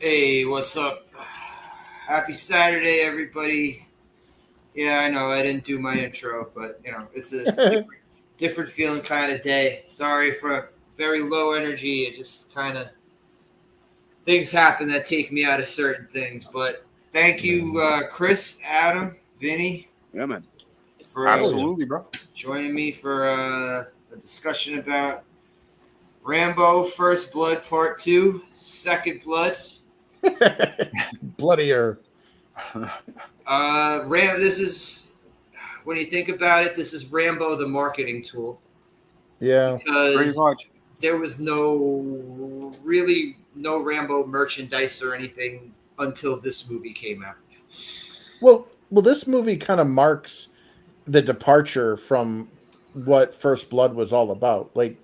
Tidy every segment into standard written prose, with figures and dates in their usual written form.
Hey, what's up? Happy Saturday, everybody. Yeah, I know I didn't do my intro, but it's a different feeling kind of day. Sorry for very low energy. It just kind of things happen that take me out of certain things. But thank you, Chris, Adam, Vinny, Yeah, man. for Absolutely, bro. joining me for a discussion about Rambo: First Blood Part 2, Second Blood. Bloodier. This is, when you think about it, this is Rambo the marketing tool. Yeah. Because Pretty much. there was no Rambo merchandise or anything until this movie came out. Well, this movie kind of marks the departure from what First Blood was all about. Like,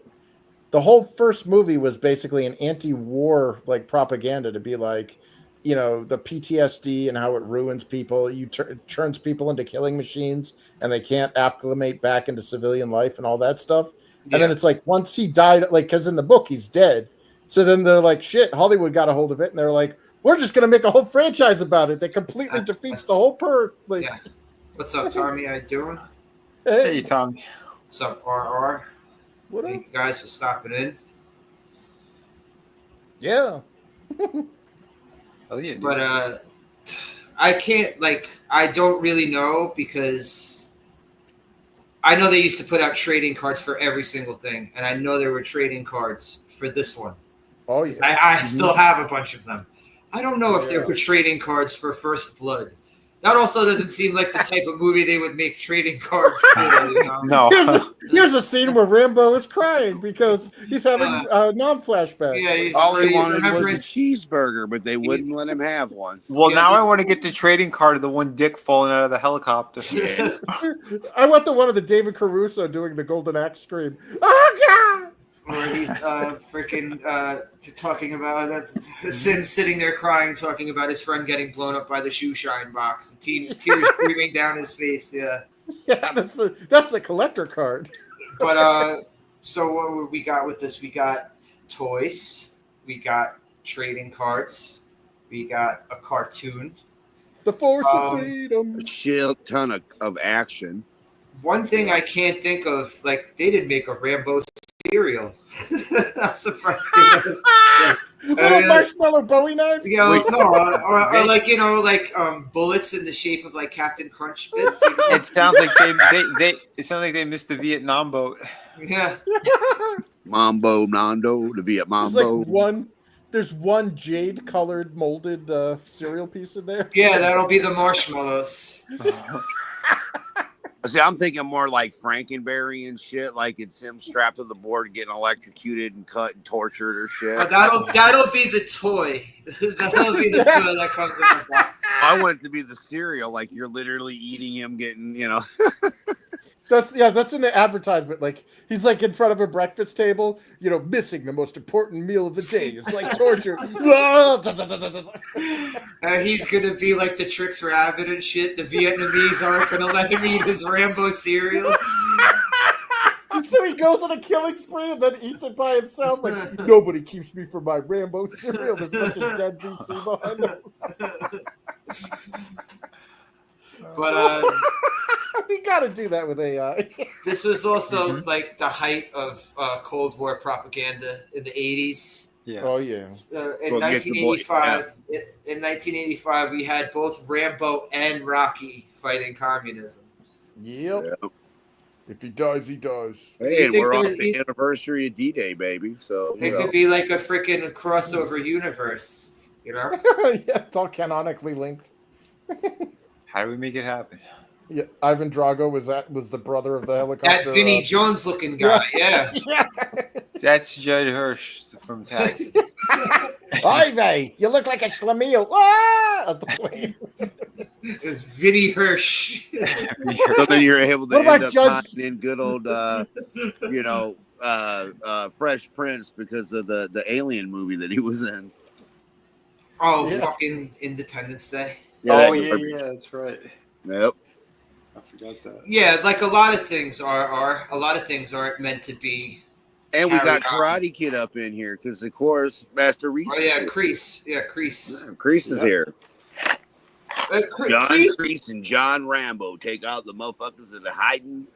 the whole first movie was basically an anti-war like propaganda to be like, the PTSD and how it ruins people. It turns people into killing machines, and they can't acclimate back into civilian life and all that stuff. And then it's like once he died, like because in the book he's dead. So then they're like, shit, Hollywood got a hold of it, and they're like, we're just gonna make a whole franchise about it that completely defeats the whole Like, yeah. What's up, Tommy? How you doing? Hey, Tommy. What's up, RR? What up? Thank you guys for stopping in. Yeah. Oh yeah, dude. But I can't, I don't really know, because I know they used to put out trading cards for every single thing, and I know there were trading cards for this one. Oh yeah. I still have a bunch of them. I don't know if there were trading cards for First Blood. That also doesn't seem like the type of movie they would make trading cards for. No. Here's a scene where Rambo is crying because he's having non-flashbacks. Yeah, all he wanted was a cheeseburger, but they wouldn't let him have one. Well, now I want to get the trading card of the one dick falling out of the helicopter. I want the one of the David Caruso doing the Golden Axe scream. Oh God! Or he's freaking talking about Sim sitting there crying, talking about his friend getting blown up by the shoe shine box, the tears streaming down his face. Yeah, that's the collector card. But so what we got with this? We got toys, we got trading cards, we got a cartoon, the Force of Freedom, a shit ton of action. One thing I can't think of, like, they didn't make a Rambo cereal. I'm surprised. Marshmallow Bowie knives. Bullets in the shape of like Captain Crunch bits. It sounds like they missed the Vietnam boat. Yeah. Mambo Nando, the Vietnam boat. There's one jade colored molded cereal piece in there. Yeah, that'll be the marshmallows. See, I'm thinking more like Frankenberry and shit, like it's him strapped to the board getting electrocuted and cut and tortured or shit. That'll be the toy. That'll be the toy that comes in the box. I want it to be the cereal, like you're literally eating him, getting, That's in the advertisement. Like he's like in front of a breakfast table, missing the most important meal of the day. It's like torture. He's gonna be like the Tricks Rabbit and shit. The Vietnamese aren't gonna let him eat his Rambo cereal. So he goes on a killing spree and then eats it by himself. Like, nobody keeps me from my Rambo cereal. There's such a dead VC behind him. But we got to do that with AI. This was also like the height of Cold War propaganda in the 80s. Yeah. Oh yeah. In 1985, we had both Rambo and Rocky fighting communism. Yep. If he dies, he dies. Hey, and we're off the anniversary of D-Day, baby. So it could be like a freaking crossover universe, Yeah, it's all canonically linked. How do we make it happen? Yeah, Ivan Drago was the brother of the helicopter. That Vinnie Jones looking guy, yeah. That's Judd Hirsch from Taxi. Ivy, you look like a schlemiel. At the plane. It's Vinnie Hirsch. So then you're able to end up tying in good old, Fresh Prince because of the Alien movie that he was in. Oh, fucking Independence Day. Yeah, that's right. Yep. I forgot that. Yeah, like a lot of things aren't meant to be And we got carry on. Karate Kid up in here because, of course, Master Reese. Oh yeah, Kreese. Yeah, Kreese. Kreese is here. John Kreese, Kreese and John Rambo take out the motherfuckers that are hiding.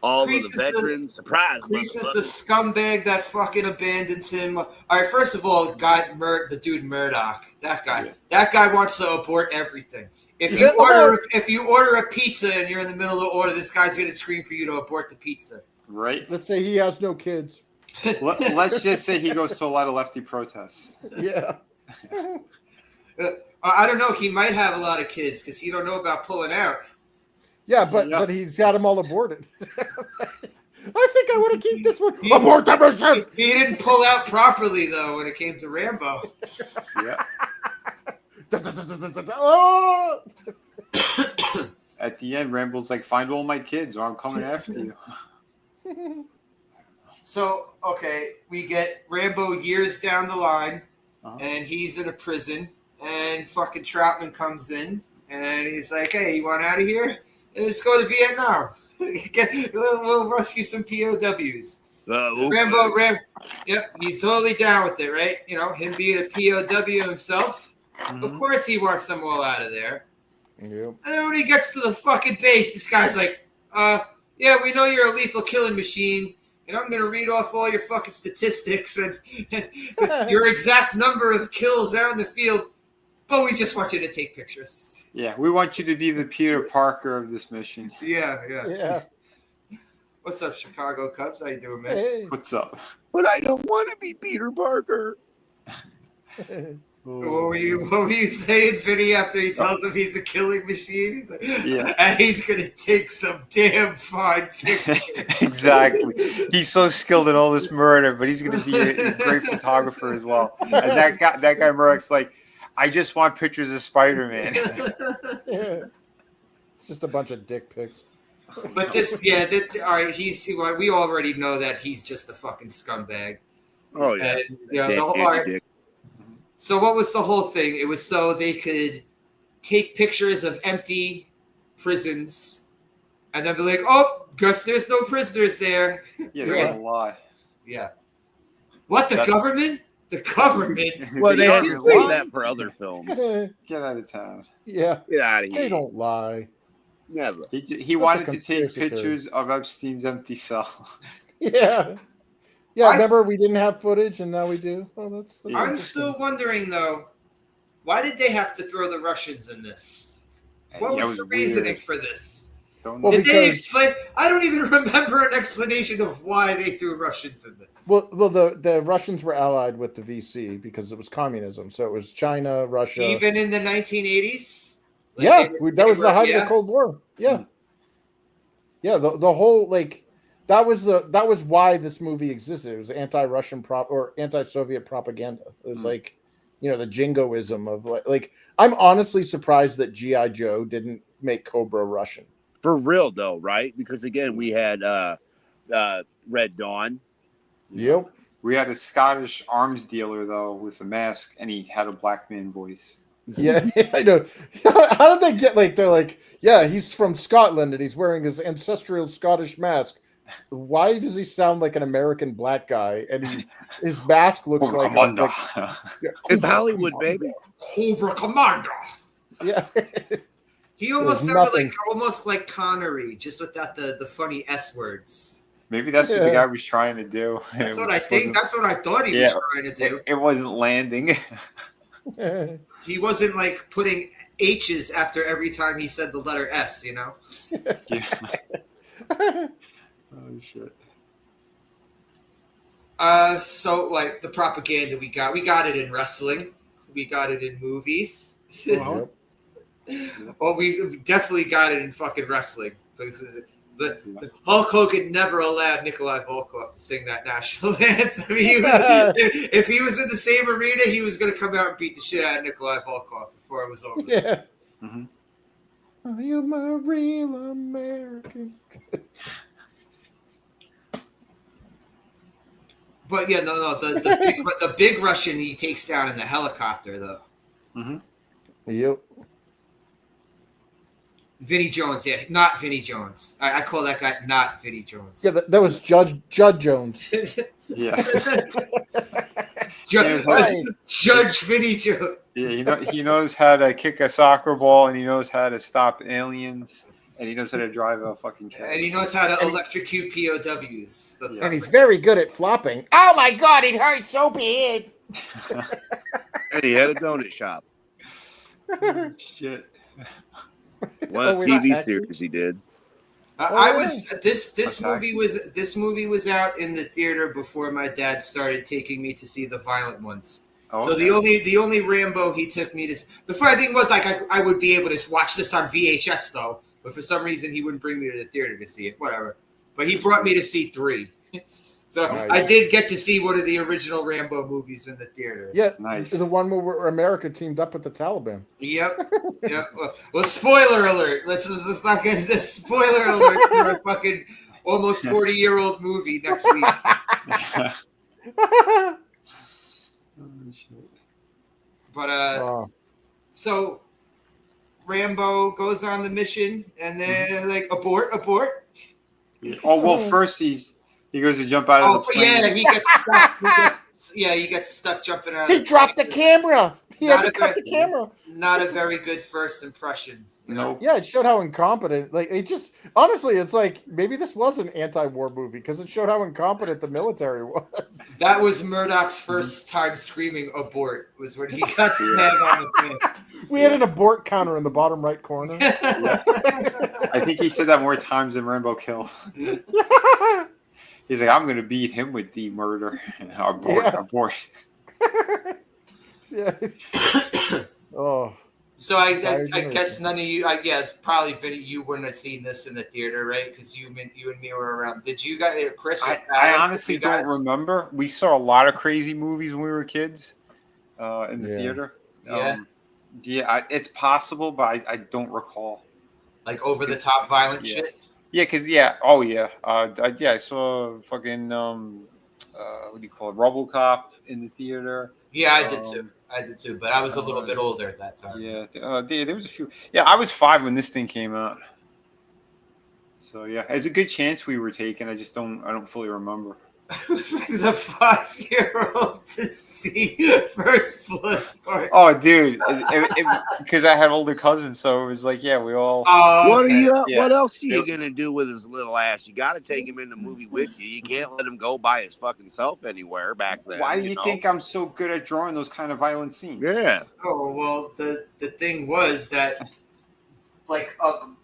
All Kreese of the veterans. Surprise, Kreese is the motherfuckers. scumbag that fucking abandons him. All right, first of all, the dude Murdoch. That guy. Yeah. That guy wants to abort everything. If you order a pizza and you're in the middle of order, this guy's gonna scream for you to abort the pizza. Right? Let's say he has no kids. Let's just say he goes to a lot of lefty protests. Yeah. I don't know. He might have a lot of kids because he don't know about pulling out. Yeah, but he's got them all aborted. I think I want to keep this one. Abort the mission! He didn't pull out properly though when it came to Rambo. Yeah. Oh! At the end, Rambo's like, "Find all my kids, or I'm coming after you." So okay, we get Rambo years down the line, Uh-huh. and he's in a prison, and fucking Troutman comes in, and he's like, "Hey, you want out of here? Let's go to Vietnam. We'll rescue some POWs." Rambo, yep, he's totally down with it, right? You know, him being a POW himself. Of course he wants them all out of there. Yep. And then when he gets to the fucking base, this guy's like, yeah, we know you're a lethal killing machine, and I'm going to read off all your fucking statistics and your exact number of kills out in the field, but we just want you to take pictures. Yeah, we want you to be the Peter Parker of this mission. Yeah. What's up, Chicago Cubs? How you doing, man? Hey. What's up? But I don't want to be Peter Parker. What were you saying, Vinny, after he tells him he's a killing machine? He's like, Yeah. and he's going to take some damn fine pictures. Exactly. He's so skilled in all this murder, but he's going to be a great photographer as well. And that guy Murdoch's like, I just want pictures of Spider-Man. Yeah. It's just a bunch of dick pics. But all right, we already know that he's just a fucking scumbag. Oh, yeah. And, all right. So what was the whole thing? It was so they could take pictures of empty prisons and then be like, oh, guess there's no prisoners there. Yeah, there was a lot. Yeah. What, the government? The government? Well, they had to Government say lie. that for other films. Get out of town. Yeah. Get out of here. They don't lie. Never. He wanted to take conspiracy theory. pictures of Epstein's empty cell. Yeah. Yeah, remember we didn't have footage and now we do? Oh, that's I'm still wondering, though, why did they have to throw the Russians in this? What Yeah, was it the was reasoning weird. for this? Don't Well, know. Did they because- explain? I don't even remember an explanation of why they threw Russians in this. Well, the Russians were allied with the VC because it was communism. So it was China, Russia. Even in the 1980s? That was the height of yeah. the Cold War. Yeah. Yeah, the whole that was why this movie existed. It was anti-Russian or anti-Soviet propaganda. It was the jingoism of like I'm honestly surprised that G.I. Joe didn't make Cobra Russian. For real, though, right? Because, again, we had Red Dawn. Yep. We had a Scottish arms dealer, though, with a mask, and he had a black man voice. Yeah, I know. How did they get they're like, yeah, he's from Scotland and he's wearing his ancestral Scottish mask. Why does he sound like an American black guy? And his mask looks like Commander. It's Hollywood, baby. Cobra Commander. Yeah. He almost There's sounded nothing. like Connery, just without the funny S words. Maybe that's what the guy was trying to do. That's It what I just think. wasn't- That's what I thought he was trying to do. It wasn't landing. He wasn't putting H's after every time he said the letter S, you know? Yeah. Oh shit. So the propaganda we got it in wrestling. We got it in movies. Yep. Well, we definitely got it in fucking wrestling. Because the Hulk Hogan never allowed Nikolai Volkov to sing that national anthem. If he was in the same arena, he was going to come out and beat the shit out of Nikolai Volkov before it was over. Yeah. Mm-hmm. I am a real American. But yeah, no, the big Russian he takes down in the helicopter though. Mm-hmm. Yep. Vinnie Jones, yeah, not Vinnie Jones. I call that guy not Vinnie Jones. Yeah, that was Judge Jones. Yeah. Judge, Right. Judge Vinny Joe. Yeah, he knows how to kick a soccer ball, and he knows how to stop aliens, and he knows how to drive a fucking car. And he knows how to electrocute POWs. That's Yeah. not And he's for- very good at flopping. Oh my god, it hurts so bad. And he had a donut shop. Shit. What Oh, wait, TV Taxi? series he did. I was this Taxi. movie was out in the theater before my dad started taking me to see the violent ones. Oh, So the only Rambo he took me to. The funny thing was, like, I would be able to watch this on VHS though, but for some reason he wouldn't bring me to the theater to see it. Whatever. But he brought me to see 3. So Nice. I did get to see one of the original Rambo movies in the theater. Yeah, Nice. the one where America teamed up with the Taliban. Yep. Yep. Well, spoiler alert. Let's not get into spoiler alert for a fucking almost 40-year-old movie next week. Oh, shit. But Oh, so Rambo goes on the mission, and then like abort. Yeah. Oh well, first he goes to jump out of Oh the plane. yeah, he gets stuck. He gets stuck jumping out. he of dropped the plane. camera. He had Not to a cut good- the camera. Not a very good first impression. Nope. Yeah, it showed how incompetent. Like, it just honestly, it's like maybe this was an anti-war movie because it showed how incompetent the military was. That was Murdoch's first time screaming abort. Was when he got snagged on the plane. We had an abort counter in the bottom right corner. I think he said that more times than Rambo killed. He's like, I'm gonna beat him with the murder. Abort. Yeah. Oh. So I guess none of you. Probably Vinny, you wouldn't have seen this in the theater, right? Because you and me were around. Did you guys, Chris? I honestly don't remember. We saw a lot of crazy movies when we were kids in the theater. Yeah. It's possible, but I don't recall. Like over the top violent shit. Yeah, because I saw fucking what do you call it, RoboCop in the theater. Yeah, I did too. But I was a little bit older at that time. Yeah, there was a few. Yeah, I was 5 when this thing came out. So yeah, it's a good chance we were taken. I don't fully remember. As a 5-year-old to see First Blood. Oh, dude, because I had older cousins, so it was like, yeah, we all. What are you? Yeah. What else are you gonna do with his little ass? You got to take him in the movie with you. You can't let him go by his fucking self anywhere back then. Why do you think I'm so good at drawing those kind of violent scenes? Yeah. Oh well, the thing was that, like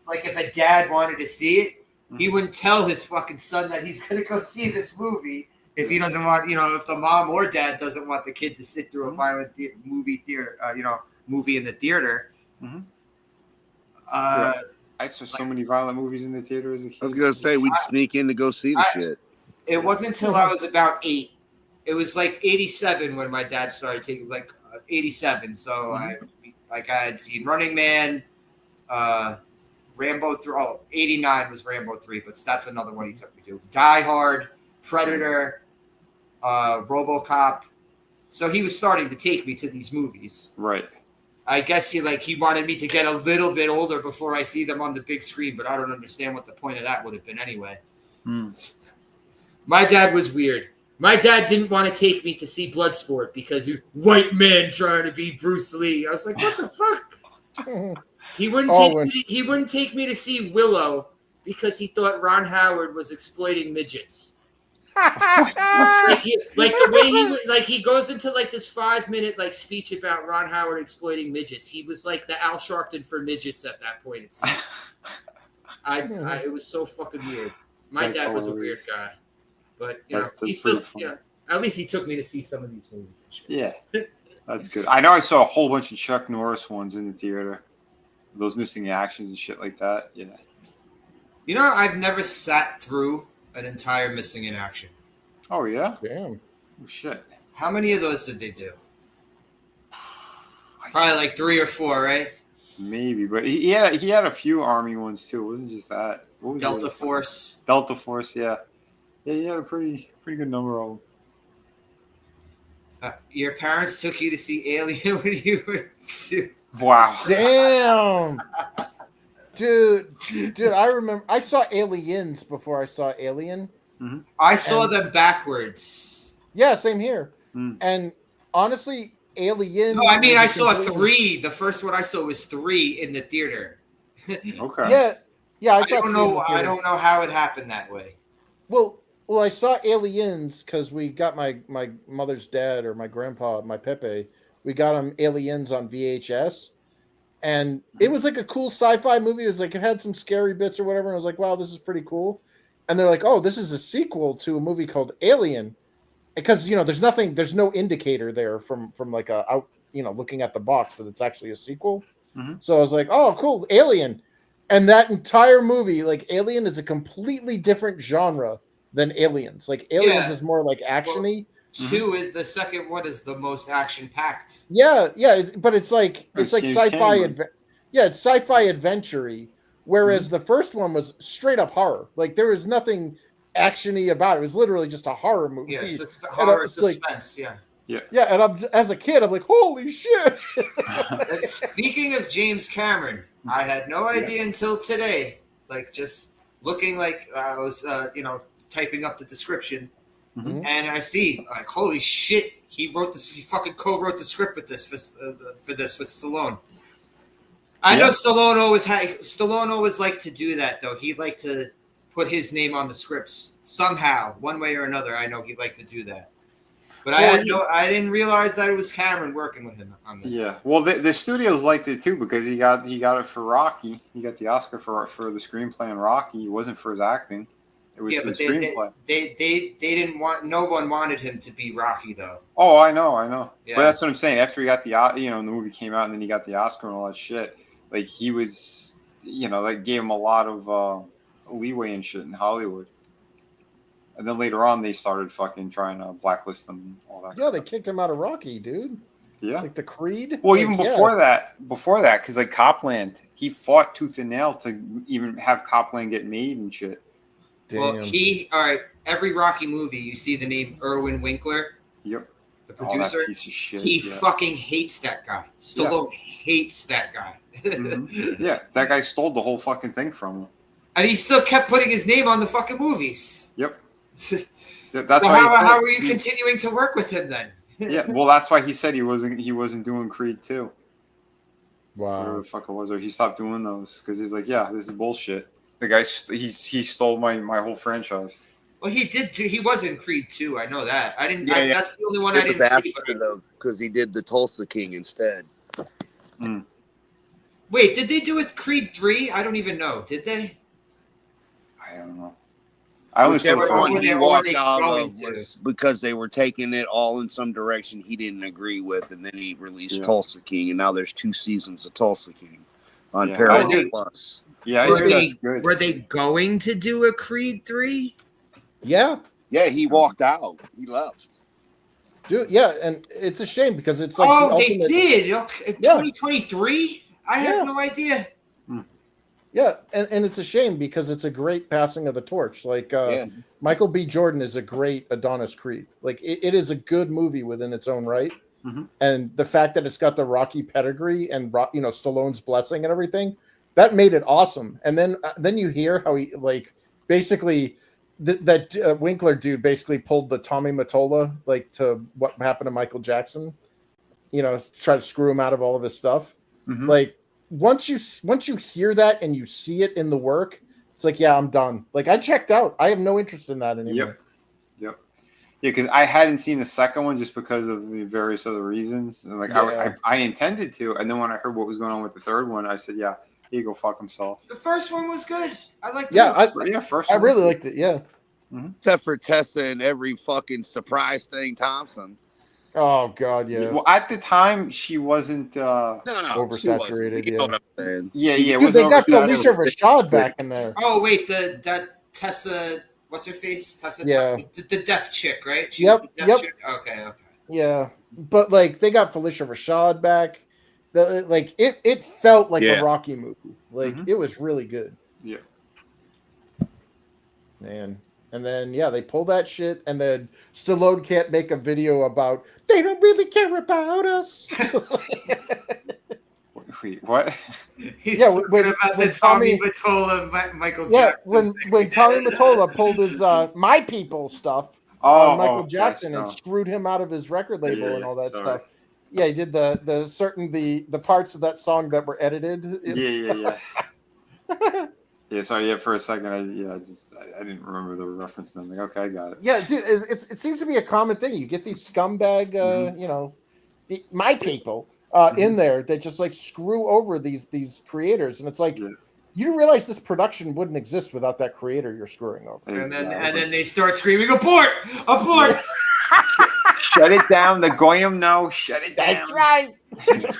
if a dad wanted to see it, he wouldn't tell his fucking son that he's gonna go see this movie if he doesn't want, if the mom or dad doesn't want the kid to sit through a violent movie in the theater. Mm-hmm. I saw so many violent movies in the theater as a kid. I was gonna say we'd sneak in to go see the shit. It wasn't until I was about 8. It was like 87 when my dad started taking 87. So I had seen Running Man, Rambo 3. 89 was Rambo 3, but that's another one he took me to. Die Hard, Predator, RoboCop. So he was starting to take me to these movies. Right. I guess he wanted me to get a little bit older before I see them on the big screen, but I don't understand what the point of that would have been anyway. My dad was weird. My dad didn't want to take me to see Bloodsport because white man trying to be Bruce Lee. I was like, what the fuck? He wouldn't take me to see Willow because he thought Ron Howard was exploiting midgets. The way he goes into this 5-minute speech about Ron Howard exploiting midgets. He was like the Al Sharpton for midgets at that point. It seemed. It was so fucking weird. My dad was a weird guy, but at least he took me to see some of these movies and shit. Yeah, that's good. I know I saw a whole bunch of Chuck Norris ones in the theater. Those missing actions and shit like that. Yeah. I've never sat through an entire missing in action. Oh yeah. Damn. Oh, shit. How many of those did they do? Probably 3 or 4, right? Maybe, but he had a few Army ones too. It wasn't just that. What was Delta Force. Delta Force, yeah. Yeah, he had a pretty good number of them. Your parents took you to see Alien when you were 2. Wow. Damn. Dude, I remember I saw Aliens before I saw Alien. I saw And- them backwards. Yeah, same here. Mm. And honestly, Alien. No, I mean, was I a saw completely- 3. The first one I saw was 3 in the theater. Okay. Yeah, I I saw don't 3 in know. the I theater. don't know how it happened that way. Well, I saw Aliens because we got my mother's dad or my grandpa, my Pepe. We got him Aliens on VHS, and it was like a cool sci-fi movie. It was like it had some scary bits or whatever. And I was like, wow, this is pretty cool. And they're like, oh, this is a sequel to a movie called Alien, because there's no indicator there from like a out looking at the box that it's actually a sequel. Mhm. So I was like, oh, cool, Alien. And that entire movie, like Alien, is a completely different genre than Aliens. Like Aliens Yeah. is more like actiony. 2 is the second one is the most action packed. Yeah, but it's like It's like James sci-fi. Cameron. It's sci-fi adventure-y, whereas the first one was straight up horror. Like there was nothing actiony about it. It was literally just a horror movie. Yeah, And horror it's like- suspense. Yeah. yeah, and as a kid, I'm like, holy shit! And speaking of James Cameron, I had no idea until today. Like just looking, like I was, typing up the description, Mhm. and I see, like, holy shit, he wrote this. He fucking co-wrote the script with this with Stallone. I know Stallone always liked to do that, though. He liked to put his name on the scripts somehow, one way or another. I know he'd like to do that. But I didn't realize that it was Cameron working with him on this. Yeah, well, the studios liked it too because he got it for Rocky. He got the Oscar for the screenplay in Rocky. It wasn't for his acting; it was for the screenplay. They didn't want. No one wanted him to be Rocky, though. Oh, I know. Yeah. But that's what I'm saying. After he got the the movie came out and then he got the Oscar and all that shit, like he was, that gave him a lot of leeway and shit in Hollywood. And then later on, they started fucking trying to blacklist him and all that. Yeah, they crap. kicked him out of Rocky, dude. Yeah. Like the Creed. Well, Like, even yeah. before that, because like Copland, he fought tooth and nail to even have Copland get made and shit. Damn. Well, every Rocky movie, you see the name Irwin Winkler, Yep. the All producer. that piece of shit. He yeah. fucking hates that guy. Stallone hates that guy. Mhm. Yeah, that guy stole the whole fucking thing from him. And he still kept putting his name on the fucking movies. Yep. So That's why he said, how are you continuing to work with him then? Yeah, well, that's why he said he wasn't doing Creed 2. Whatever Wow. the fuck it was, or he stopped doing those because he's like, yeah, this is bullshit. The guy, he stole my whole franchise. Well, he did. He was in Creed 2. I know that. I didn't. Yeah. That's the only one I It was didn't after, see. But though, because he did the Tulsa King instead. wait, did they do it Creed 3? I don't even know. Did they? I don't know. I only saw the Whichever first one one. he Or walked they out going of to? was because they were taking it all in some direction he didn't agree with, and then he released Yeah. Tulsa King, and now there's 2 seasons of Tulsa King on Yeah. Paramount Oh, Plus. Yeah, I Were hear they, that's good. were they going to do a Creed 3? Yeah, Yeah, he walked out. He left. dude. Yeah, and it's a shame because it's like Oh, the they ultimate. did. Okay. Yeah. 2023? I Yeah. had no idea. Yeah, and it's a shame because it's a great passing of the torch. Like Yeah. Michael B. Jordan is a great Adonis Creed. Like it is a good movie within its own right. Mhm. And the fact that it's got the Rocky pedigree and Stallone's blessing and everything, that made it awesome. And then you hear how he like basically that Winkler dude basically pulled the Tommy Mottola like to what happened to Michael Jackson. Try to screw him out of all of his stuff. Mhm. Like once you hear that and you see it in the work, it's like, yeah, I'm done. Like I checked out. I have no interest in that anymore. Yep. Yeah, because I hadn't seen the second one just because of the various other reasons. And like Yeah. I intended to, and then when I heard what was going on with the third one, I said, yeah, he go fuck himself. The first one was good. I liked it. Yeah, First I one really was liked it. Yeah. Except for Tessa and every fucking surprise thing Thompson. Oh God, good. yeah. Well, at the time, she wasn't. No, Oversaturated, she wasn't. You know what I'm saying? Yeah, it Dude, was they got overshadowed. Felicia Rashad back in there. Oh wait, that Tessa, what's her face? Tessa, Yeah. the deaf chick, right? She Yep, was the deaf yep. chick. Okay. Yeah, but like they got Felicia Rashad back. It felt like Yeah. a Rocky movie. Like Mhm. it was really good. Yeah. Man. And then they pull that shit, and then Stallone can't make a video about they don't really care about us. Wait, what? He's Yeah, talking when- about when the Tommy Tommy- Mottola, Michael Yeah, Jackson. when Tommy Mottola pulled his My People stuff on Michael Jackson and yes, screwed him out of his record label Yeah, and all that sorry. stuff. Yeah, he did the parts of that song that were edited. Yeah. Yeah, sorry. Yeah, for a second, I didn't remember the reference. Then, like, okay, I got it. Yeah, dude, it seems to be a common thing. You get these scumbag, My People in there that just like screw over these creators, and it's like Yeah. you realize this production wouldn't exist without that creator you're screwing over. And then Exactly. they start screaming, abort! Abort! Shut it down. The Goyim, no, shut it down. That's right.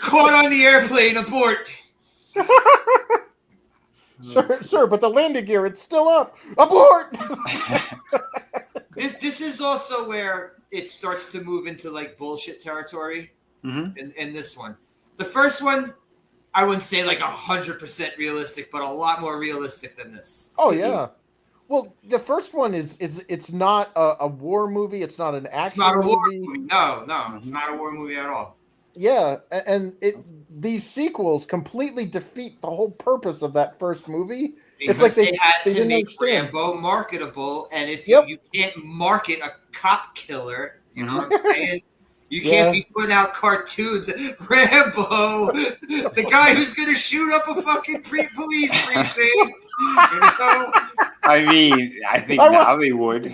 Caught on the airplane, abort! Sir, but the landing gear, it's still up. Abort! This is also where it starts to move into like bullshit territory in this one. The first one, I wouldn't say like 100% realistic, but a lot more realistic than this. Oh yeah. Well, the first one is it's not a war movie. It's not an action It's not a war movie. movie. No, it's not a war movie at all. Yeah, and these sequels completely defeat the whole purpose of that first movie. Because It's like they had to didn't make understand. Rambo marketable, and if Yep. you can't market a cop killer, you know what I'm saying? You Yeah. can't be putting out cartoons. Rambo, the guy who's going to shoot up a fucking police precinct. You know? I mean, I think I now they would.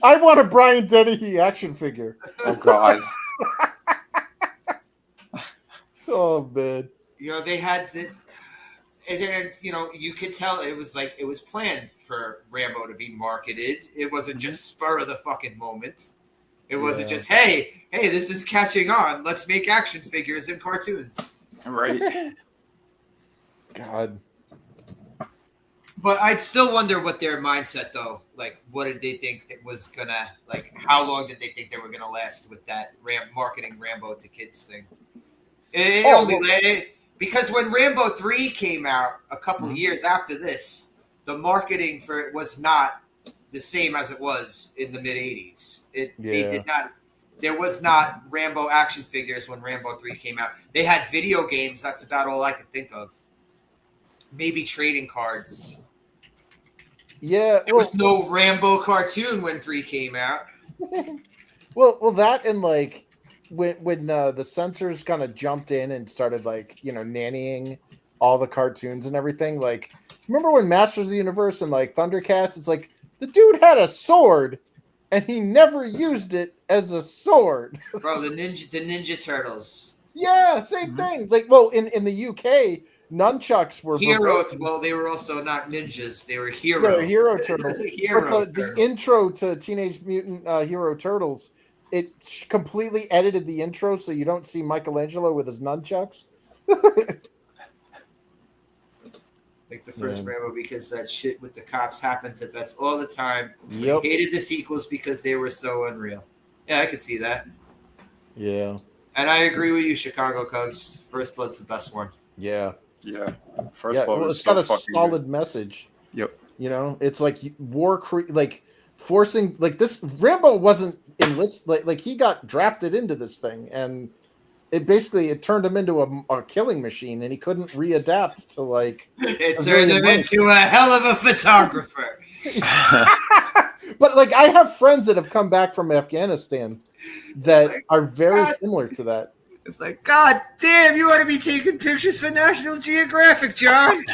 I want a Brian Dennehy action figure. Oh God. Oh man. You know, they had the. And then, you know, you could tell it was planned for Rambo to be marketed. It wasn't just spur of the fucking moment. It wasn't just, hey, this is catching on. Let's make action figures and cartoons. Right. God. But I'd still wonder what their mindset, though. Like, what did they think that was gonna, like, how long did they think they were gonna last with that marketing Rambo to kids thing? Because when Rambo 3 came out a couple years after this, the marketing for it was not the same as it was in the mid 80s. They did not. There was not Rambo action figures when Rambo 3 came out. They had video games. That's about all I could think of. Maybe trading cards. Yeah. There was no Rambo cartoon when 3 came out. Well, that and like when the censors kind of jumped in and started like nannying all the cartoons and everything. Like, remember when Masters of the Universe and like Thundercats? It's like the dude had a sword, and he never used it as a sword. Bro, the Ninja Turtles. Yeah, same thing. Like, well, in the UK, nunchucks were Hero. verboten. Well, they were also not ninjas. They were hero. Yeah, Hero Turtles. Hero But the Turtles. intro to Teenage Mutant Hero Turtles, it completely edited the intro so you don't see Michelangelo with his nunchucks. Like the first Rambo, because that shit with the cops happened to vets all the time. Yep. Hated the sequels because they were so unreal. Yeah, I could see that. Yeah. And I agree with you, Chicago Cubs. First Blood's the best one. Yeah. Yeah. First Yeah. Blood Well, was it's so got a fucking solid message. Yep. It's like like forcing like this. Rambo wasn't enlisted. Like he got drafted into this thing, and it turned him into a killing machine, and he couldn't readapt to like. It turned him into a hell of a photographer. But like, I have friends that have come back from Afghanistan that are very similar to that. It's like, God damn, you ought to be taking pictures for National Geographic, John.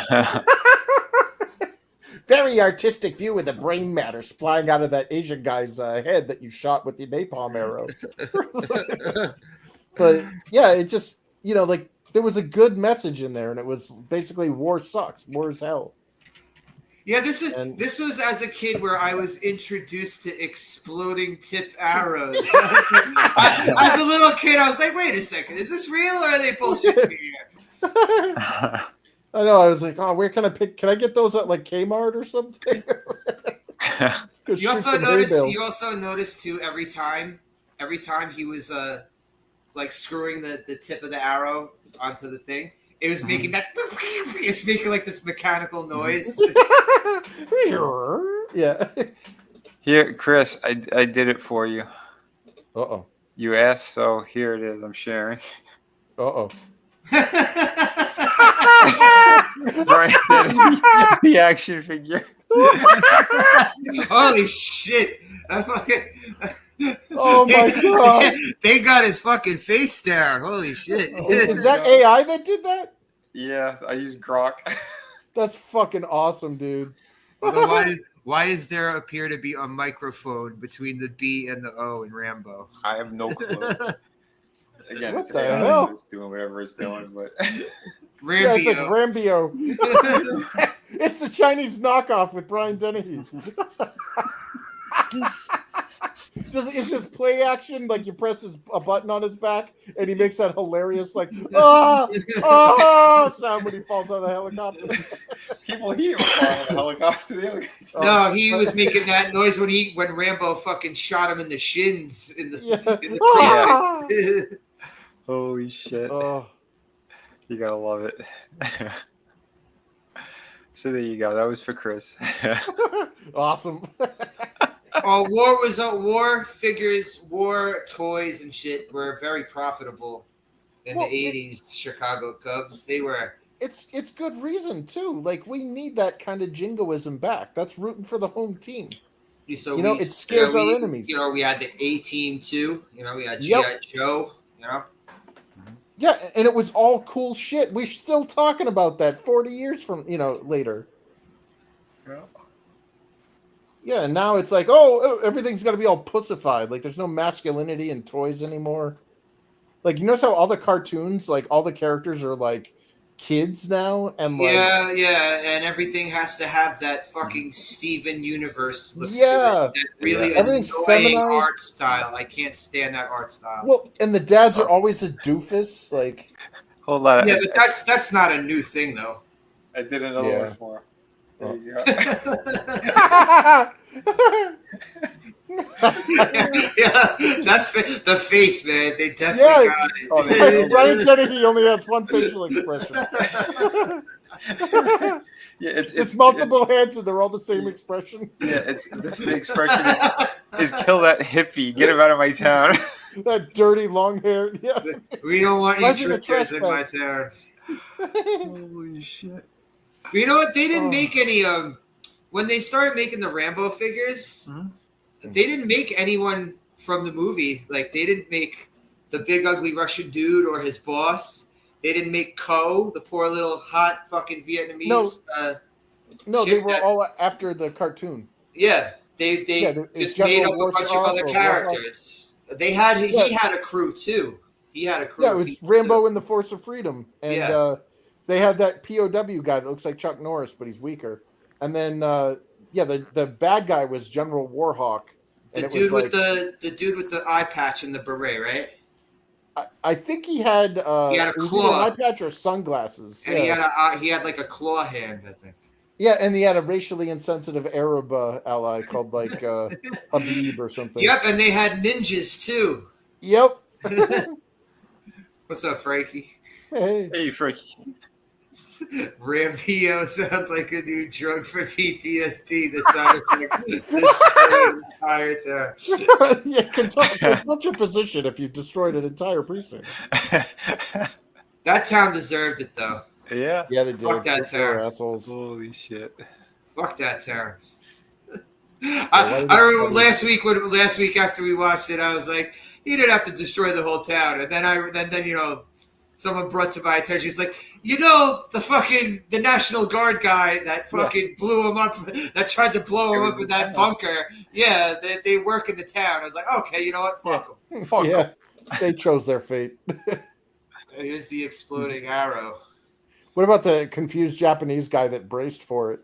Very artistic view of the brain matter flying out of that Asian guy's head that you shot with the napalm arrow. But yeah, it just, like there was a good message in there, and it was basically war sucks, war is hell. Yeah, this was as a kid where I was introduced to exploding tip arrows. As a little kid, I was like, wait a second, is this real or are they bullshitting me here? I know, I was like, oh, where can I pick? Can I get those at like Kmart or something? You also noticed too, every time he was like screwing the tip of the arrow onto the thing, it was making that. It's making like this mechanical noise. Yeah. Here, Chris, I did it for you. Uh-oh. You asked, so here it is. I'm sharing. Uh-oh. Brian Dennehy, the action figure. Holy shit! I fucking. Oh my God. They got his fucking face down. Holy shit! Is that AI that did that? Yeah, I use Grok. That's fucking awesome, dude. Although why is there appear to be a microphone between the B and the O in Rambo? I have no clue. Again, What it's the AI, hell? so it's doing whatever it's doing, but Yeah, it's like Rambio. Rambio. It's the Chinese knockoff with Brian Dennehy. Is this play action like you press a button on his back and he makes that hilarious like sound when he falls out of the helicopter? people hear him flying in the helicopter. No, he was making that noise when Rambo fucking shot him in the shins in the Yeah. Holy shit. Oh. You gotta love it. So there you go. That was for Chris. Awesome. War figures, war toys and shit were very profitable in Well, the 80s Chicago Cubs. They were. It's good reason too. Like we need that kind of jingoism back. That's rooting for the home team. So it scares our enemies. We had the A-Team too. We had Yep. G.I. Joe. Yeah, and it was all cool shit. We're still talking about that 40 years from, later. Yeah. Yeah, and now it's like, everything's got to be all pussified. Like, there's no masculinity in toys anymore. Like, you notice how all the cartoons, like, all the characters are, like, kids now? And like, yeah, and everything has to have that fucking Steven Universe look to Yeah. it. That really Everything's annoying feminized. art style. I can't stand that art style. well, and the dads are always a doofus. Like, Whole lot. Yeah, but that's not a new thing, though. I did another Yeah. one for him. There you go. The face, man. They definitely got it. Oh, they- Brian Dennehy only has one facial expression. Yeah, It's multiple heads and they're all the same expression. Yeah, it's the expression is kill that hippie, get him out of my town. That dirty long hair. Yeah. We don't want you Imagine the tricksters in my trespass. town. Holy shit! You know what? They didn't make any. When they started making the Rambo figures, they didn't make anyone from the movie. Like they didn't make the big ugly Russian dude or his boss. They didn't make Ko, the poor little hot fucking Vietnamese. No, they chick were that- all after the cartoon. Yeah, they it's just made up General a bunch of Warsaw other or characters. They had he Yeah. had a crew too. He had a crew. Yeah, it of was people, Rambo too. and the Force of Freedom. And Yeah. they had that POW guy that looks like Chuck Norris, but he's weaker. And then the bad guy was General Warhawk. And The it dude was with the dude with the eye patch and the beret, right? I think he had He had a it was either claw. an eye patch or sunglasses. And Yeah. he had like a claw hand, I think. Yeah, and he had a racially insensitive Arab ally called like Habib or something. Yep, and they had ninjas too. Yep. What's up, Frankie? Hey. Hey, Frankie. Rambio sounds like a new drug for PTSD. The side effect destroying the entire town. Yeah, consult your physician if you've destroyed an entire precinct. That town deserved it, though. Yeah. Yeah, they did. Fuck that They were town. assholes. Holy shit. Fuck that town. why I did remember it- last week after we watched it, I was like, "You didn't have to destroy the whole town." And then someone brought to my attention. He's like, the National Guard guy that fucking blew him up, that tried to blow him It was up in the that town. bunker. Yeah, they work in the town. I was like, okay, you know what? Fuck them. Fuck Yeah, they chose their fate. Here's the exploding arrow. What about the confused Japanese guy that braced for it?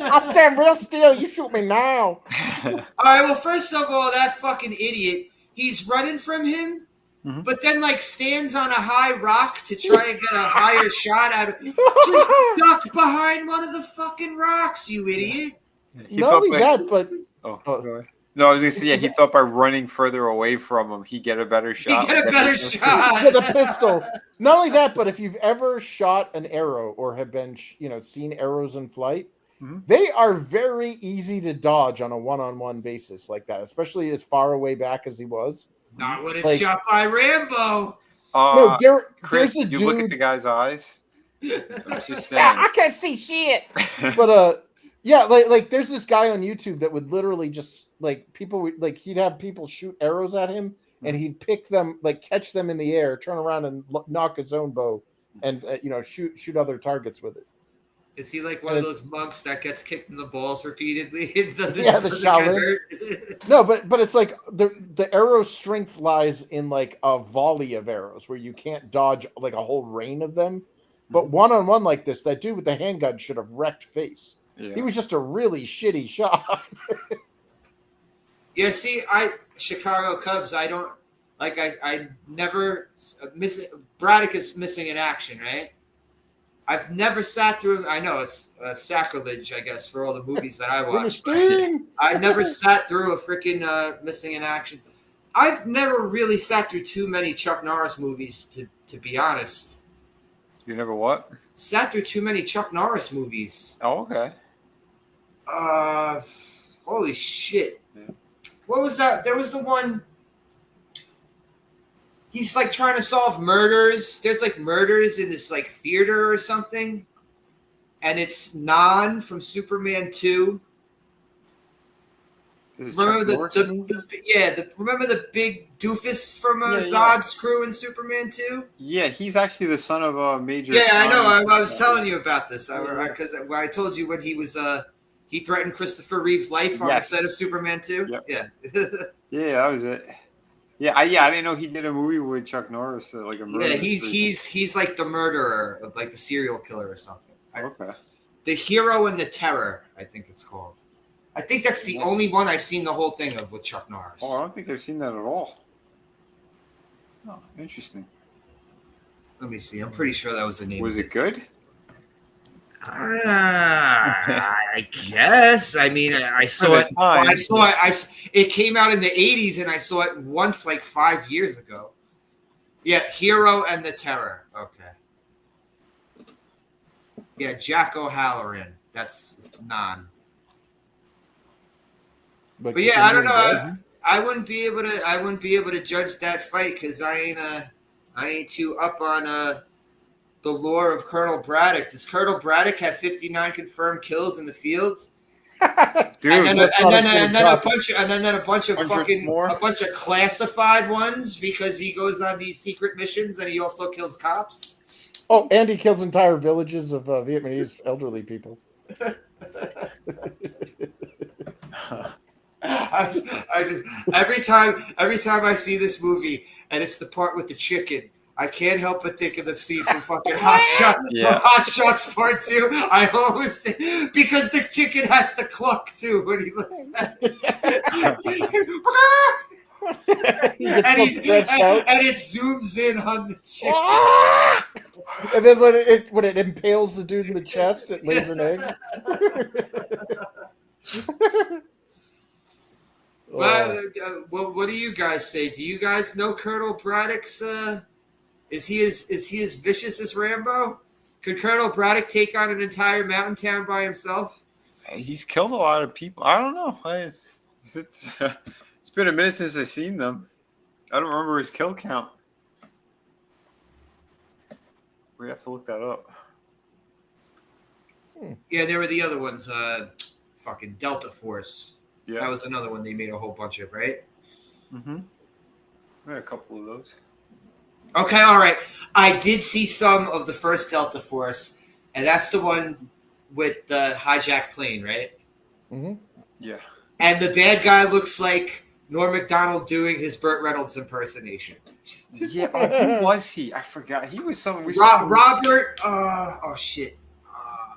I'll stand real still. You shoot me now. All right, well, first of all, that fucking idiot, he's running from him, but then, stands on a high rock to try and get a higher shot out of Just duck behind one of the fucking rocks, you idiot. He Not thought only by- that, but Oh, go ahead. No, I was gonna say, he thought by running further away from him, he'd get a better shot. Get a better shot. with a pistol. Not only that, but if you've ever shot an arrow or have been, seen arrows in flight, they are very easy to dodge on a one-on-one basis like that, especially as far away back as he was. Not when it's Like- shot by Rambo. No, Chris, there's a you look at dude. the guy's eyes. I'm just Yeah, saying. I can't see shit. But yeah, like there's this guy on YouTube that would literally just like people would like he'd have people shoot arrows at him and he'd pick them like catch them in the air, turn around and knock his own bow and shoot other targets with it. Is he like one And of it's those monks that gets kicked in the balls repeatedly? It doesn't, Yeah, the doesn't get Shaolin. hurt. No, but it's like the arrow strength lies in like a volley of arrows where you can't dodge like a whole rain of them. But one on one like this, that dude with the handgun should have wrecked face. Yeah. He was just a really shitty shot. Yeah, see, Chicago Cubs. I don't like. I never missing. Braddock is missing in action, right? I've never sat through. I know it's sacrilege, I guess, for all the movies that I watch. I never sat through a freaking missing in action. I've never really sat through too many Chuck Norris movies, to be honest. You never what? Sat through too many Chuck Norris movies. Oh, okay. Holy shit. Yeah. What was that? There was the one. He's like trying to solve murders. There's like murders in this like theater or something. And it's Non from Superman 2. Remember remember the big doofus from Zod's crew in Superman 2? Yeah, he's actually the son of Major. Yeah, I know. I was telling you about this. Because I told you when he was he threatened Christopher Reeve's life on the set of Superman 2. Yep. Yeah. Yeah, that was it. Yeah, I didn't know he did a movie with Chuck Norris, like a murder. Yeah, he's like the murderer of like the serial killer or something. Okay. The Hero and the Terror, I think it's called. I think that's the only one I've seen the whole thing of with Chuck Norris. Oh, I don't think I've seen that at all. Oh, interesting. Let me see. I'm pretty sure that was the name. Was it good? I guess. I mean, I saw it. It came out in the 80s, and I saw it once, like 5 years ago. Yeah, Hero and the Terror. Okay. Yeah, Jack O'Halloran. That's Non. But yeah, I don't know. I wouldn't be able to judge that fight because I ain't too up on the lore of Colonel Braddock. Does Colonel Braddock have 59 confirmed kills in the field? Dude, and then a bunch of classified ones because he goes on these secret missions and he also kills cops. Oh, and he kills entire villages of Vietnamese elderly people. I just every time I see this movie and it's the part with the chicken, I can't help but think of the scene from fucking Hot Shots Part 2. I always think, because the chicken has to cluck too when he looks at it. and it zooms in on the chicken. And then when it impales the dude in the chest, it lays an egg. What do you guys say? Do you guys know Colonel Braddock's? Is he as vicious as Rambo? Could Colonel Braddock take on an entire mountain town by himself? He's killed a lot of people. I don't know. It's been a minute since I've seen them. I don't remember his kill count. We have to look that up. Yeah, there were the other ones. Fucking Delta Force. Yeah, that was another one they made a whole bunch of, right? Mm-hmm. I had a couple of those. Okay, all right. I did see some of the first Delta Force, and that's the one with the hijacked plane, right? Mm-hmm. Yeah. And the bad guy looks like Norm Macdonald doing his Burt Reynolds impersonation. Yeah. Who was he? I forgot. He was someone. Robert.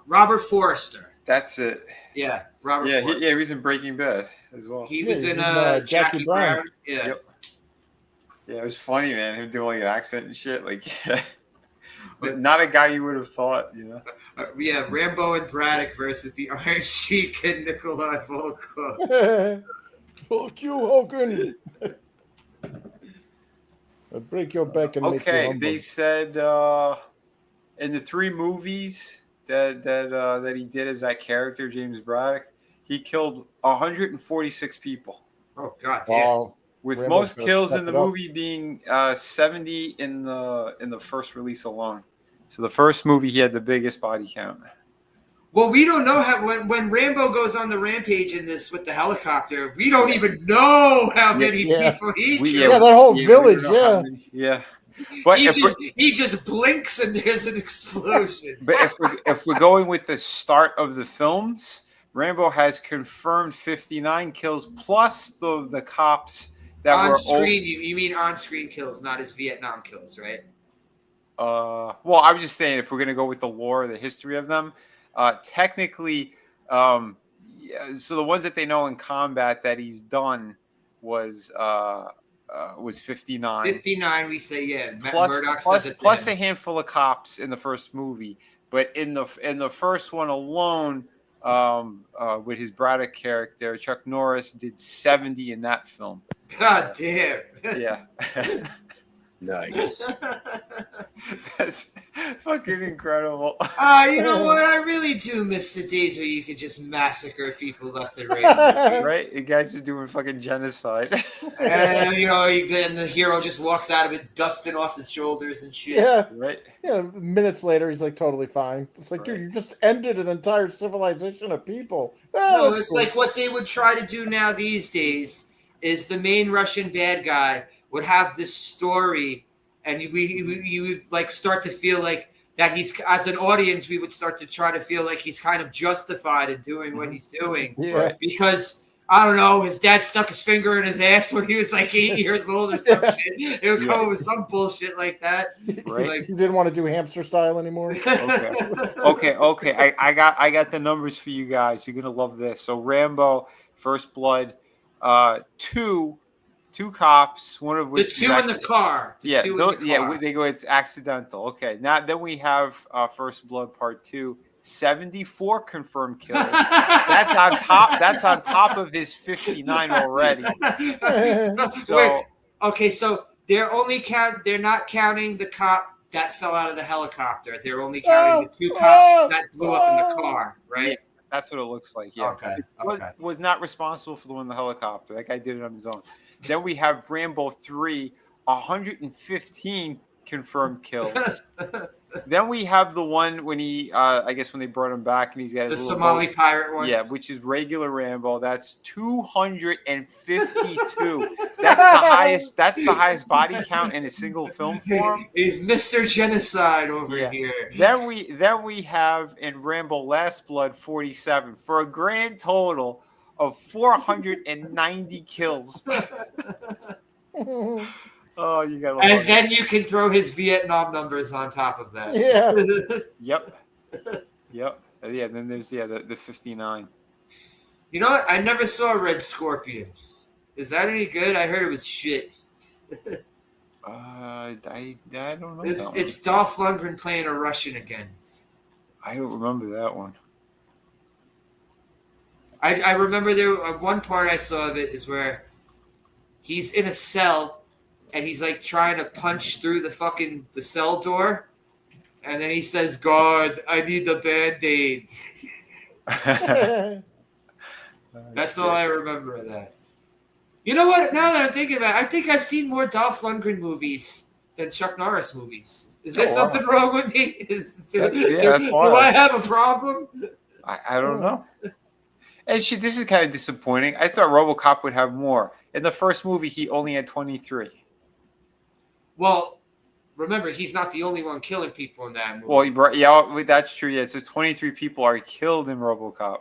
Robert Forrester. That's it. Yeah, Robert. Yeah, Forrester. he was in Breaking Bad as well. He was in Jackie Brown. Yeah. Yep. Yeah, it was funny, man. Him doing like an accent and shit. Like, not a guy you would have thought, you know. Yeah, Rambo and Braddock versus the Iron Sheik and Nikolai Volkov. Fuck you, Hogan. I'll break your back and make you humble. They said in the 3 movies that he did as that character, James Braddock, he killed 146 people. Oh God! Damn. Wow. With Rambo's most kills in the movie being 70 in the first release alone. So the first movie, he had the biggest body count. Well, we don't know how when Rambo goes on the rampage in this with the helicopter. We don't even know how many people he killed. Yeah, that whole we village. don't know how Yeah. many- yeah. But He just blinks and there's an explosion. But if we're going with the start of the films, Rambo has confirmed 59 kills plus the cops that On were screen, you mean on screen kills, not his Vietnam kills, right? Well, I was just saying if we're gonna go with the lore, the history of them, technically, so the ones that they know in combat that he's done was 59. 59, we say, yeah. Plus, plus a handful of cops in the first movie, but in the first one alone, with his Braddock character, Chuck Norris did 70 in that film. God damn. Yeah. Nice. That's fucking incredible. You know what? I really do miss the days where you could just massacre people left and right. Right? You guys are doing fucking genocide. And, then the hero just walks out of it, dusting off his shoulders and shit. Yeah. Right? Yeah. Minutes later, he's like totally fine. It's like, Right. dude, you just ended an entire civilization of people. No, it's like what they would try to do now these days is the main Russian bad guy would have this story, and you would like start to feel like that he's, as an audience, we would start to try to feel like he's kind of justified in doing what he's doing. Yeah. Because, I don't know, his dad stuck his finger in his ass when he was like 8 years old or some shit. It would come up with some bullshit like that. Right. Like, He didn't want to do hamster style anymore. Okay. I got the numbers for you guys. You're gonna love this. So Rambo, First Blood, two cops, one of the which two in the car. Yeah, Two in the car. they go. It's accidental. Okay, now then we have First Blood Part 2, 74 confirmed kills. That's on top. That's on top of his 59 already. So Wait, okay, so they're not counting the cop that fell out of the helicopter. They're only counting the two cops that blew up in the car, right? Yeah, that's what it looks like. Yeah. Okay. Was not responsible for the one in the helicopter. That guy did it on his own. Then we have Rambo 3, 115 confirmed kills. Then we have the one when he, I guess when they brought him back and he's got The his little Somali boat. pirate one. Yeah, which is regular Rambo. That's 252. That's the highest body count in a single film form. He's Mr. Genocide over here. Then we have in Rambo Last Blood 47 for a grand total of 490 kills. Oh, you got. And then you can throw his Vietnam numbers on top of that. Yeah. Yep. Yeah. Then there's the 59. You know what? I never saw Red Scorpion. Is that any good? I heard it was shit. I don't know. It's Dolph Lundgren playing a Russian again. I don't remember that one. I remember there one part I saw of it is where he's in a cell and he's like trying to punch through the cell door, and then he says, "God, I need the Band-Aid." That's all I remember of that. You know what? Now that I'm thinking about it, I think I've seen more Dolph Lundgren movies than Chuck Norris movies. Is there something wrong with me? Do I have a problem? I don't know. And this is kind of disappointing. I thought RoboCop would have more. In the first movie, he only had 23. Well, remember, he's not the only one killing people in that movie. Well, yeah, that's true. Yeah, it says 23 people are killed in RoboCop.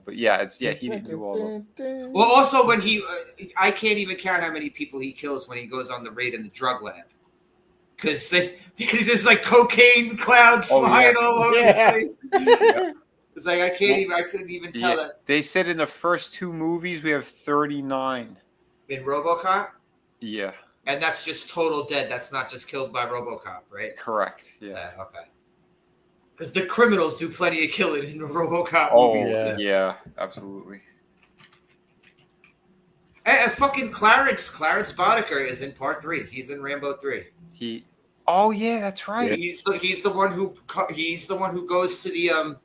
But yeah, he didn't do all of them. Well, also when I can't even count how many people he kills when he goes on the raid in the drug lab. Because there's like cocaine clouds flying all over the place. Yeah. It's like I couldn't even tell that. They said in the first two movies we have 39. In RoboCop? Yeah. And that's just total dead. That's not just killed by RoboCop, right? Correct. Yeah. Okay. Because the criminals do plenty of killing in the RoboCop movies. Yeah, absolutely. And fucking Clarence Boddicker is in Part 3. He's in Rambo 3. Oh yeah, that's right. He's the one who goes to the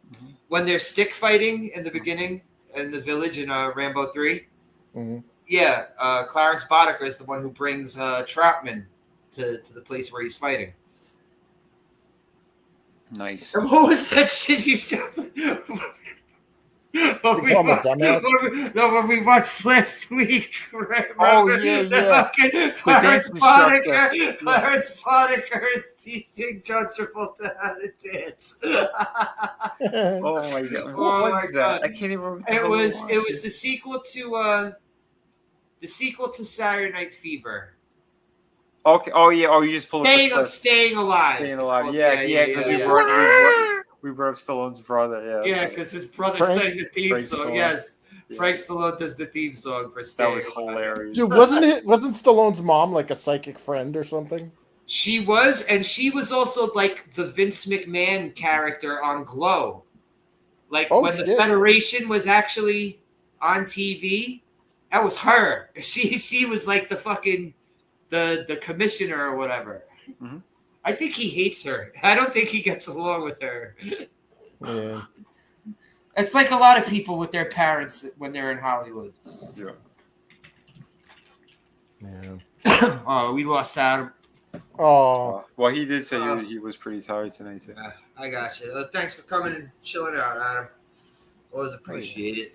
when they're stick fighting in the beginning in the village in Rambo 3. Mm-hmm. Yeah, Clarence Boddicker is the one who brings Troutman to the place where he's fighting. Nice. And what was that shit you said? When we watched last week, remember? Oh, yeah. Clarence dance Boddicker instructor. Clarence Boddicker is teaching John Travolta how to dance. Oh my god. What Oh was my that? God. I can't even remember. what the It hell was the sequel to Saturday Night Fever. Okay. Oh yeah. Oh, you just pulled up the clip. Staying Alive. Staying It's alive. called- Yeah. Because we brought up Stallone's brother. Yeah. Yeah, because his brother Frank- sang the theme Frank song. Stallone. Yes, Yeah. Frank Stallone does the theme song for That Staying was Alive. hilarious. Dude, wasn't Stallone's mom like a psychic friend or something? She was, and she was also like the Vince McMahon character on Glow. Like Oh, when the shit. Federation was actually on TV, that was her. She was like the fucking the commissioner or whatever. Mhm. I think he hates her. I don't think he gets along with her. Yeah. It's like a lot of people with their parents when they're in Hollywood. Yeah. Yeah. Oh, we lost Adam. Oh, Well, he did say he was pretty tired tonight. Too. Yeah, I got you. Thanks for coming and chilling out, Adam. Always appreciate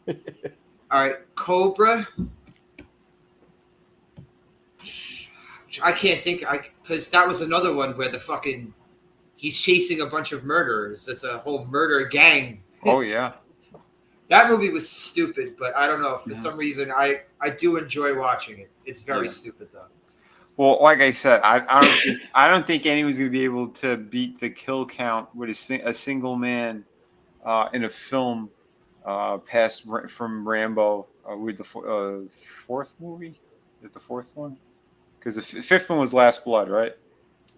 it. All right, Cobra. I can't think, because that was another one where he's chasing a bunch of murderers. It's a whole murder gang. Oh yeah. That movie was stupid, but I don't know. For Mhm. some reason, I do enjoy watching it. It's very Yeah. stupid, though. Well, like I said, I don't think anyone's going to be able to beat the kill count with a single man in a film from Rambo with the fourth movie. Is it the fourth one? Because the fifth one was Last Blood, right?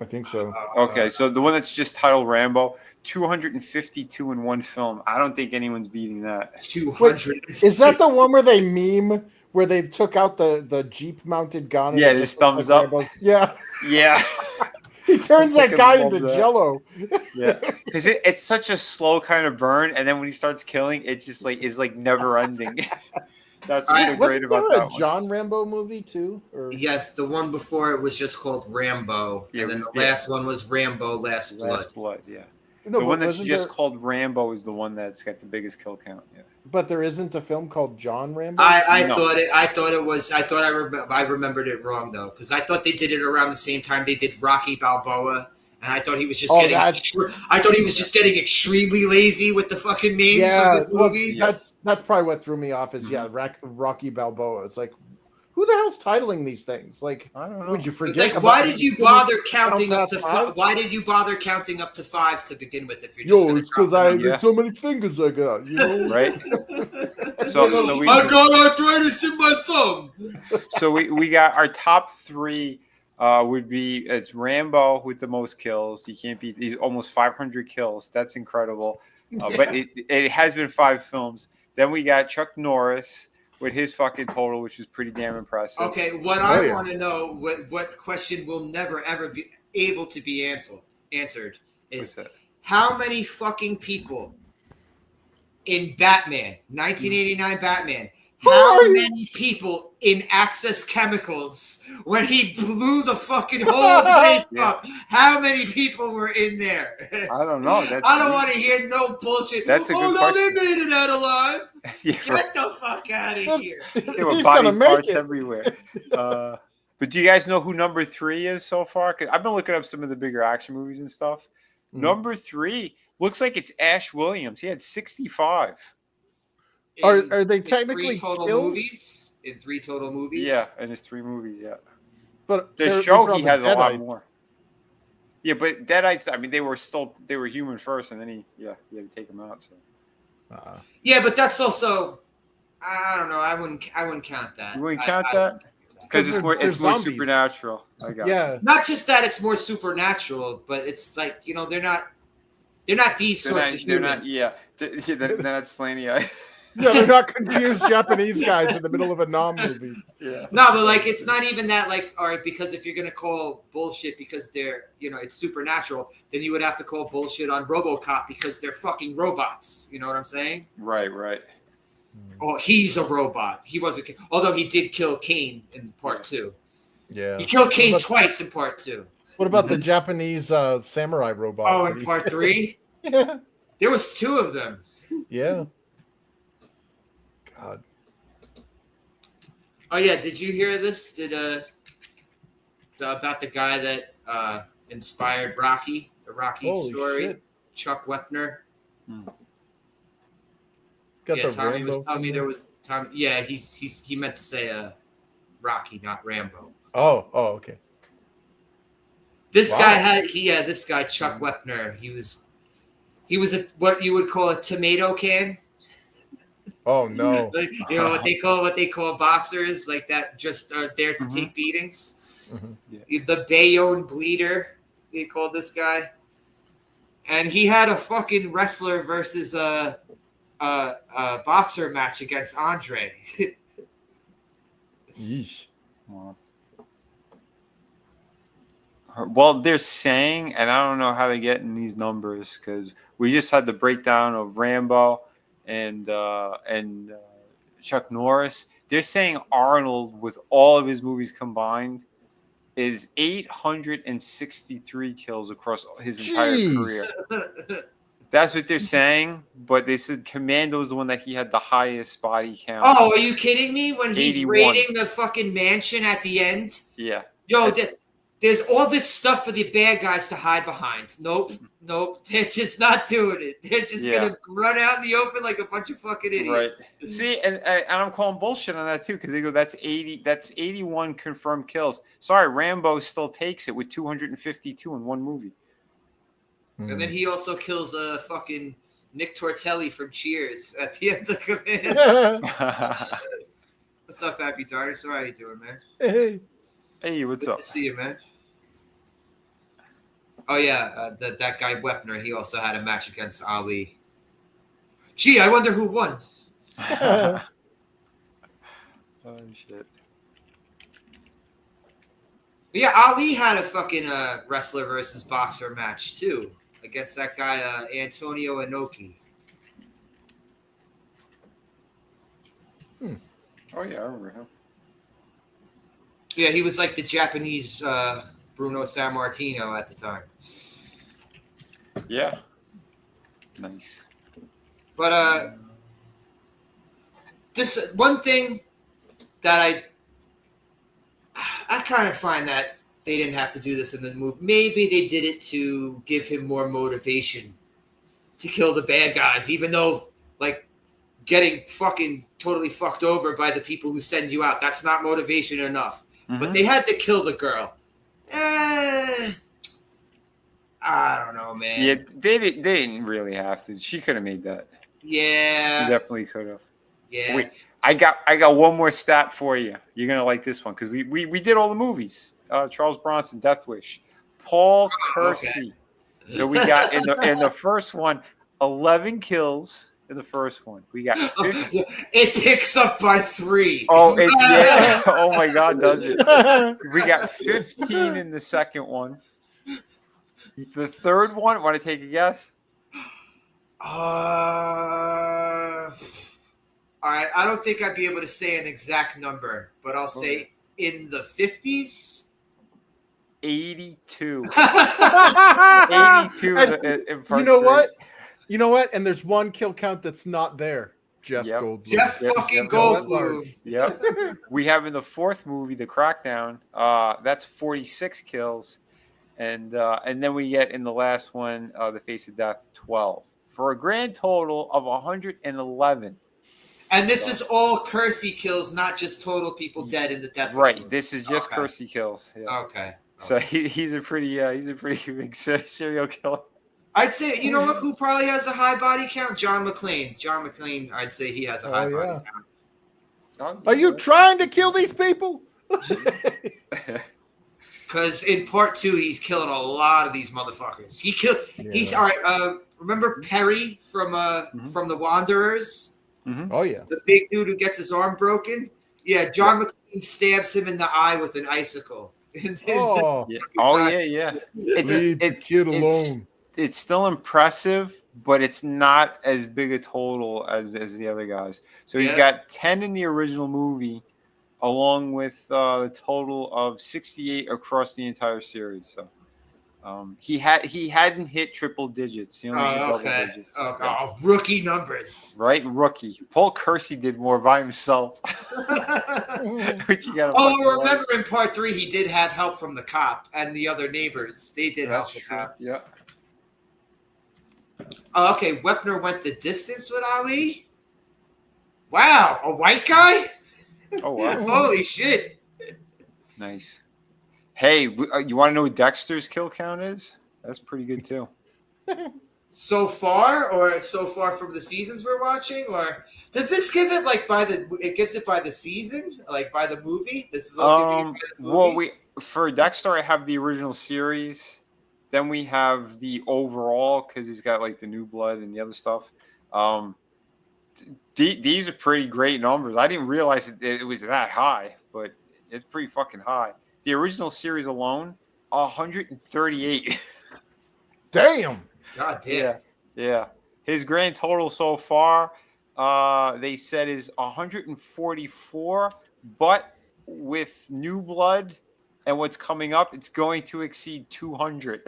I think so. Okay, so the one that's just titled Rambo, 252 in one film. I don't think anyone's beating that. 200. Is that the one where they meme where they took out the Jeep mounted gun? And Yeah, it just just looked thumbs like up. Rambo's- Yeah. Yeah. He turns that Fucking guy love into that. Jello. Yeah, because it's such a slow kind of burn, and then when he starts killing, it just is never ending. That's what's so great Wasn't about there that a one. John Rambo movie too? Or Yes, the one before it was just called Rambo. Yeah, and then it was- the last one was Rambo Last Blood. Last Blood, yeah. no, The but one that's wasn't just there- called Rambo is the one that's got the biggest kill count. Yeah. But there isn't a film called John Rambo. I No. I remembered it wrong though, because I thought they did it around the same time they did Rocky Balboa, and I thought he was just Oh, getting that's- I thought he was just getting extremely lazy with the fucking names Yeah, of his well, movies. that's probably what threw me off. Is Rocky Balboa. It's like, who the hell's titling these things? Like, I don't know. would you It's forget? like, about why it? did you bother counting count up to that five? five? Why did you bother counting up to five to begin with? If you're just Yo, gonna it's because count them Yeah. there's so many fingers I got. You know, Right? up? So we I got arthritis in my thumb. so we got our top three. Would be it's Rambo with the most kills. You can't beat these almost 500 kills. That's incredible. But it has been 5 films. Then we got Chuck Norris with his fucking total, which is pretty damn impressive. Okay, what Oh, I yeah. want to know, what question will never ever be able to be answered What's is that? how many fucking people in Batman, 1989 Batman, how many people in Access Chemicals when he blew the fucking whole place Yeah. up? How many people were in there? I don't know. I don't want to hear no bullshit. That's a good no, they question. made it out alive. Yeah, Get the fuck out of here. there were He's body gonna make parts it. everywhere. But do you guys know who number 3 is so far? Because I've been looking up some of the bigger action movies and stuff. Mhm. Number 3 looks like it's Ash Williams. He had 65. Are they In technically three total kills? movies? In 3 total movies? Yeah, and it's 3 movies. Yeah, But the they're show from he the has a lot Deadites. more. Yeah, but Deadites. I mean, they were human first, and then he had to take them out. So Yeah, but that's also, I don't know. I wouldn't count that. you wouldn't I- count I that don't count that. because They're it's more zombies. supernatural. I got you. Yeah, Not just that it's more supernatural, but it's like, they're not these They're sorts not, of they're humans. not. Yeah, they're not slanty eye. yeah, they're not confused Japanese guys in the middle of a Nam movie. Yeah. No, but like it's not even that. Like, all right, because if you're gonna call bullshit because they're, it's supernatural, then you would have to call bullshit on RoboCop because they're fucking robots. You know what I'm saying? Right. Oh, he's a robot. He wasn't, although he did kill Kane in part 2. Yeah, He killed Kane But- twice in part 2. What about the Japanese samurai robot? Oh, in part 3? Yeah. There was 2 of them. Yeah. God. Oh yeah, did you hear this? About the guy that inspired Rocky, the Rocky Holy story? shit. Chuck Wepner. Got Yeah, the Tommy was Rambo telling me thing there was Tom. Yeah, he meant to say Rocky, not Rambo. Oh, okay. This Wow. guy this guy Chuck Wepner. He was what you would call a tomato can. Oh no. Like, what they call boxers, like that, just there to take beatings. Mhm. The Bayonne bleeder, they called this guy, and he had a fucking wrestler versus a boxer match against Andre. Yeesh. Wow. Well, they're saying, and I don't know how they get in these numbers because we just had the breakdown of Rambo and Chuck Norris. They're saying Arnold, with all of his movies combined, is 863 kills across his entire Jeez. career. That's what they're saying, but they said Commando is the one that he had the highest body count. Oh, are you kidding me? When he's 81. raiding the fucking mansion at the end? Yeah. Yo, there's all this stuff for the bad guys to hide behind. Nope. They're just not doing it. They're just gonna run out in the open like a bunch of fucking idiots. Right. See, and I'm calling bullshit on that too, because they go, that's 81 confirmed kills. Sorry, Rambo still takes it with 252 in one movie. And then he also kills fucking Nick Tortelli from Cheers at the end of Command. What's up, Happy Dinosaur? How you doing, man? Hey, what's Good up? to see you, man. Oh yeah, that guy Wepner. He also had a match against Ali. Gee, I wonder who won. Oh shit. Yeah, Ali had a fucking wrestler versus boxer match too against that guy Antonio Inoki. Oh yeah, I remember him. Yeah, he was like the Japanese Bruno Sammartino at the time. Yeah. Nice. But this one thing that I kind of find that they didn't have to do this in the movie. Maybe they did it to give him more motivation to kill the bad guys, even though, like, getting fucking totally fucked over by the people who send you out, that's not motivation enough. But they had to kill the girl. I don't know, man. Yeah, they didn't really have to. She could have made that. Yeah. She definitely could have. Yeah. Wait, I got one more stat for you. You're gonna like this one because we did all the movies. Charles Bronson, Death Wish, Paul Kersey. Okay. So we got in the first one, 11 kills in the first one. We got 15. It picks up by 3. Oh, yeah. Oh my God, does it? We got 15 in the second one. The third one, want to take a guess? All right, I don't think I'd be able to say an exact number, but I'll say in the 50s. 82. 82. You know what? You know what? And there's one kill count that's not there. Jeff Goldblum. Jeff fucking Goldblum. Yep. We have in the fourth movie, The Crackdown. That's 46 kills. And then we get in the last one, The Face of Death, 12. For a grand total of 111. And this is all Kersey kills, not just total people dead in the death. Right. This is just Kersey kills. Yeah. Okay. So he's a pretty big serial killer. I'd say, you know what? Who probably has a high body count? John McClane. John McClane. I'd say he has a high body count. Are you trying to kill these people? Because in part 2, he's killing a lot of these motherfuckers. He's all right. Remember Perry from The Wanderers? Mm-hmm. Oh yeah, the big dude who gets his arm broken. Yeah, John McClane stabs him in the eye with an icicle. Yeah. It's still impressive, but it's not as big a total as the other guys. So he's got 10 in the original movie, along with the total of 68 across the entire series. So He hadn't hit triple digits. He only hit double Okay. digits. Oh, Yeah. oh, rookie numbers. Right, rookie. Paul Kersey did more by himself. Which you gotta fucking Oh, love. remember in part 3, he did have help from the cop and the other neighbors. They did help That's with true. that. Yeah. Oh, okay, Wepner went the distance with Ali. Wow, a white guy? Oh wow. Holy shit! Nice. Hey, you want to know what Dexter's kill count is? That's pretty good too. So far, or so far from the seasons we're watching, or does this give it like by the? It gives it by the season, like by the movie. This is all giving it by the movie. Well, for Dexter, I have the original series. Then we have the overall because he's got like the new blood and the other stuff. These are pretty great numbers. I didn't realize it was that high, but it's pretty fucking high. The original series alone, 138. Damn. God damn. Yeah. His grand total so far, they said is 144, but with new blood and what's coming up, it's going to exceed 200.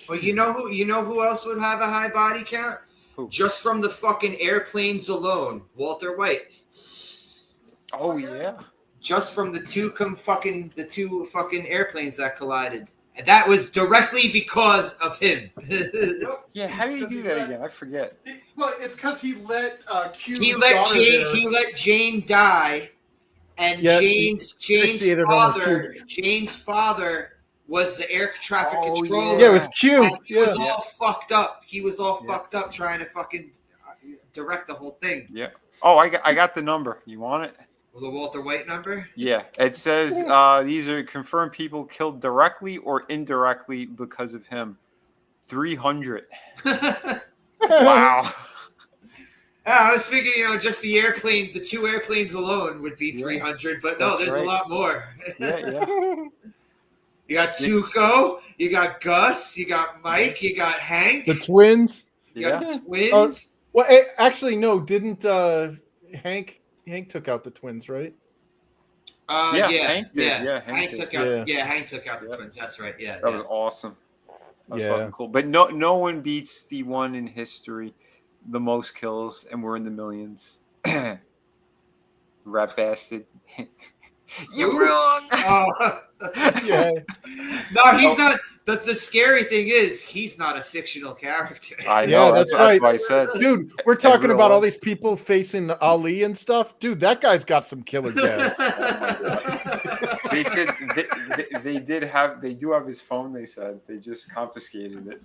Well, you know who else would have a high body count? Who? Just from the fucking airplanes alone, Walter White. Oh yeah. Just from the two fucking airplanes that collided. And that was directly because of him. Yeah, how do you do that again? I forget. Well, it's because he let Q's He let daughter Jane. there. He let Jane die, and Yeah, Jane's fixated on her father. Jane's father was the air traffic Oh, controller. Yeah, it was cute. And he was Yeah. all fucked up. He was all Yeah. fucked up trying to fucking direct the whole thing. Yeah. Oh, I got the number. You want it? Well, the Walter White number. Yeah. It says these are confirmed people killed directly or indirectly because of him. 300. Wow. I was thinking, just the two airplanes alone would be Yeah. 300, but no, That's there's right. a lot more. Yeah. You got Tuco, you got Gus, you got Mike, you got Hank, The twins. you got Yeah. the twins. Well, actually, no. Didn't Hank took out the twins, right? Yeah, Hank did. Yeah, Hank Hank did. took out. Yeah. Yeah, Hank took out the Yeah. twins. That's right. Yeah, That was awesome. That was Yeah. fucking cool. But no one beats the one in history, the most kills, and we're in the millions. Rat bastard. You're wrong. Oh. Yeah. No, he's not. The scary thing is, he's not a fictional character. I Yeah, know. that's That's right. why I said. Dude, we're talking real about all life. these people facing Ali and stuff. Dude, that guy's got some killer jabs. They said they do have his phone. They said they just confiscated it.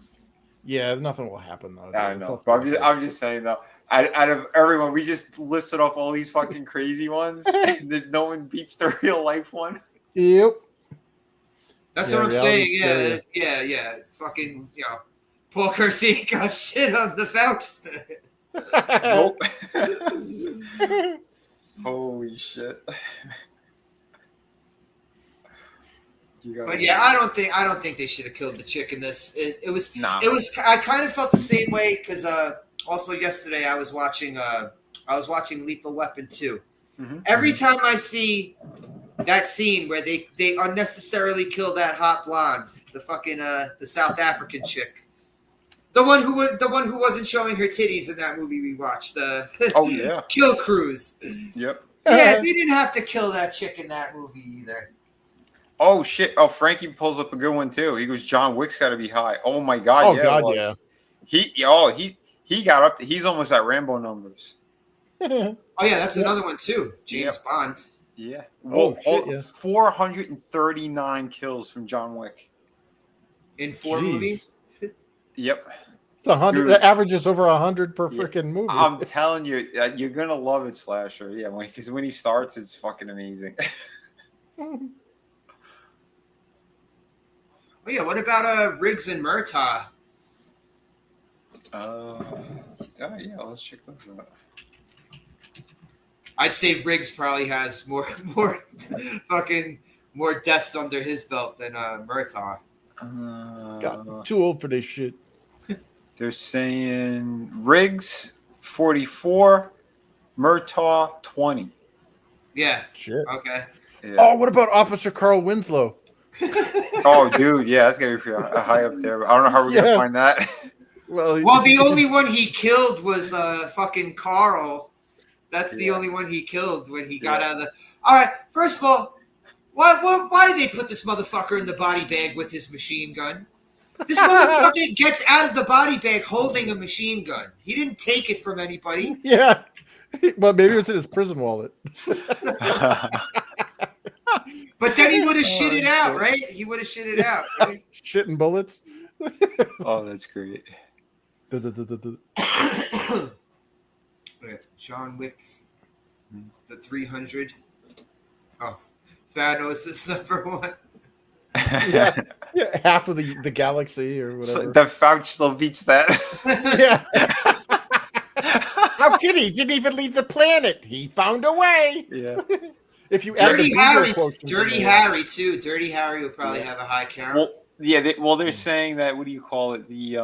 Yeah, nothing will happen though. I dude. It's know, all but fine. I'm just saying though. Out of everyone, we just listed off all these fucking crazy ones. And there's no one beats the real life one. Yep. That's Yeah, what I'm reality's saying. Yeah. Fucking, Paul Kersey got shit on the Faust. Nope. Holy shit. But yeah, I don't think they should have killed the chick in this. It was. Nah. It was. I kind of felt the same way because also yesterday I was watching Lethal Weapon 2. Mhm. Every time I see that scene where they unnecessarily kill that hot blonde, the fucking the South African chick, the one who wasn't showing her titties in that movie we watched, the Oh yeah. Kill Cruise. Yep. Yeah, they didn't have to kill that chick in that movie either. Oh shit. Oh, Frankie pulls up a good one too. He goes, John Wick's got to be high. Oh my god. Oh, yeah, God, it was. He got up to. He's almost at Rambo numbers. Oh yeah, that's another one too. James Bond. Yeah. Oh, shit, yeah. 439 kills from John Wick. In 4 Jeez. movies. Yep. It's 100. Dude. The average is over 100 per Yeah. freaking movie. I'm telling you, you're gonna love it, Slasher. Yeah, because when he starts, it's fucking amazing. Oh yeah, what about Riggs and Murtaugh? Yeah, let's check those out. I'd say Riggs probably has more deaths under his belt than Murtaugh. God, too old for this shit. They're saying Riggs 44, Murtaugh 20. Yeah. Shit. Okay. Yeah. Oh, what about Officer Carl Winslow? Oh, dude, yeah, that's gonna be pretty high up there. But I don't know how we're gonna Yeah. find that. Well, the only one he killed was fucking Carl. That's the Yeah. only one he killed when he Yeah. got out of the. All right, first of all, why did they put this motherfucker in the body bag with his machine gun? This motherfucker gets out of the body bag holding a machine gun. He didn't take it from anybody. Yeah. Well, maybe it was in his prison wallet. But then he would have shit it out, shit. right? He would have shit it out, right? Shitting bullets. Oh, that's great. John Wick, the 300. Oh, Thanos is number one. Yeah. Yeah, half of the galaxy or whatever. So the Fouch still beats that. Yeah. How could he? Didn't even leave the planet. He found a way. Yeah. If you add Dirty the Harry, Beaver quotes into Dirty there. Harry too. Dirty Harry would probably Yeah. have a high count. Well, yeah. They're saying that. What do you call it? The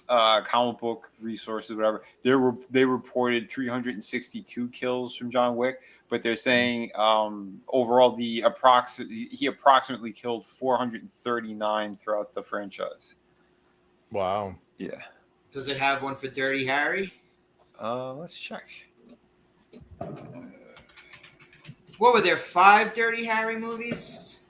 comic book resources, whatever. They reported 362 kills from John Wick, but they're saying overall he approximately killed 439 throughout the franchise. Wow. Yeah. Does it have one for Dirty Harry? Let's check. What were there? 5 Dirty Harry movies?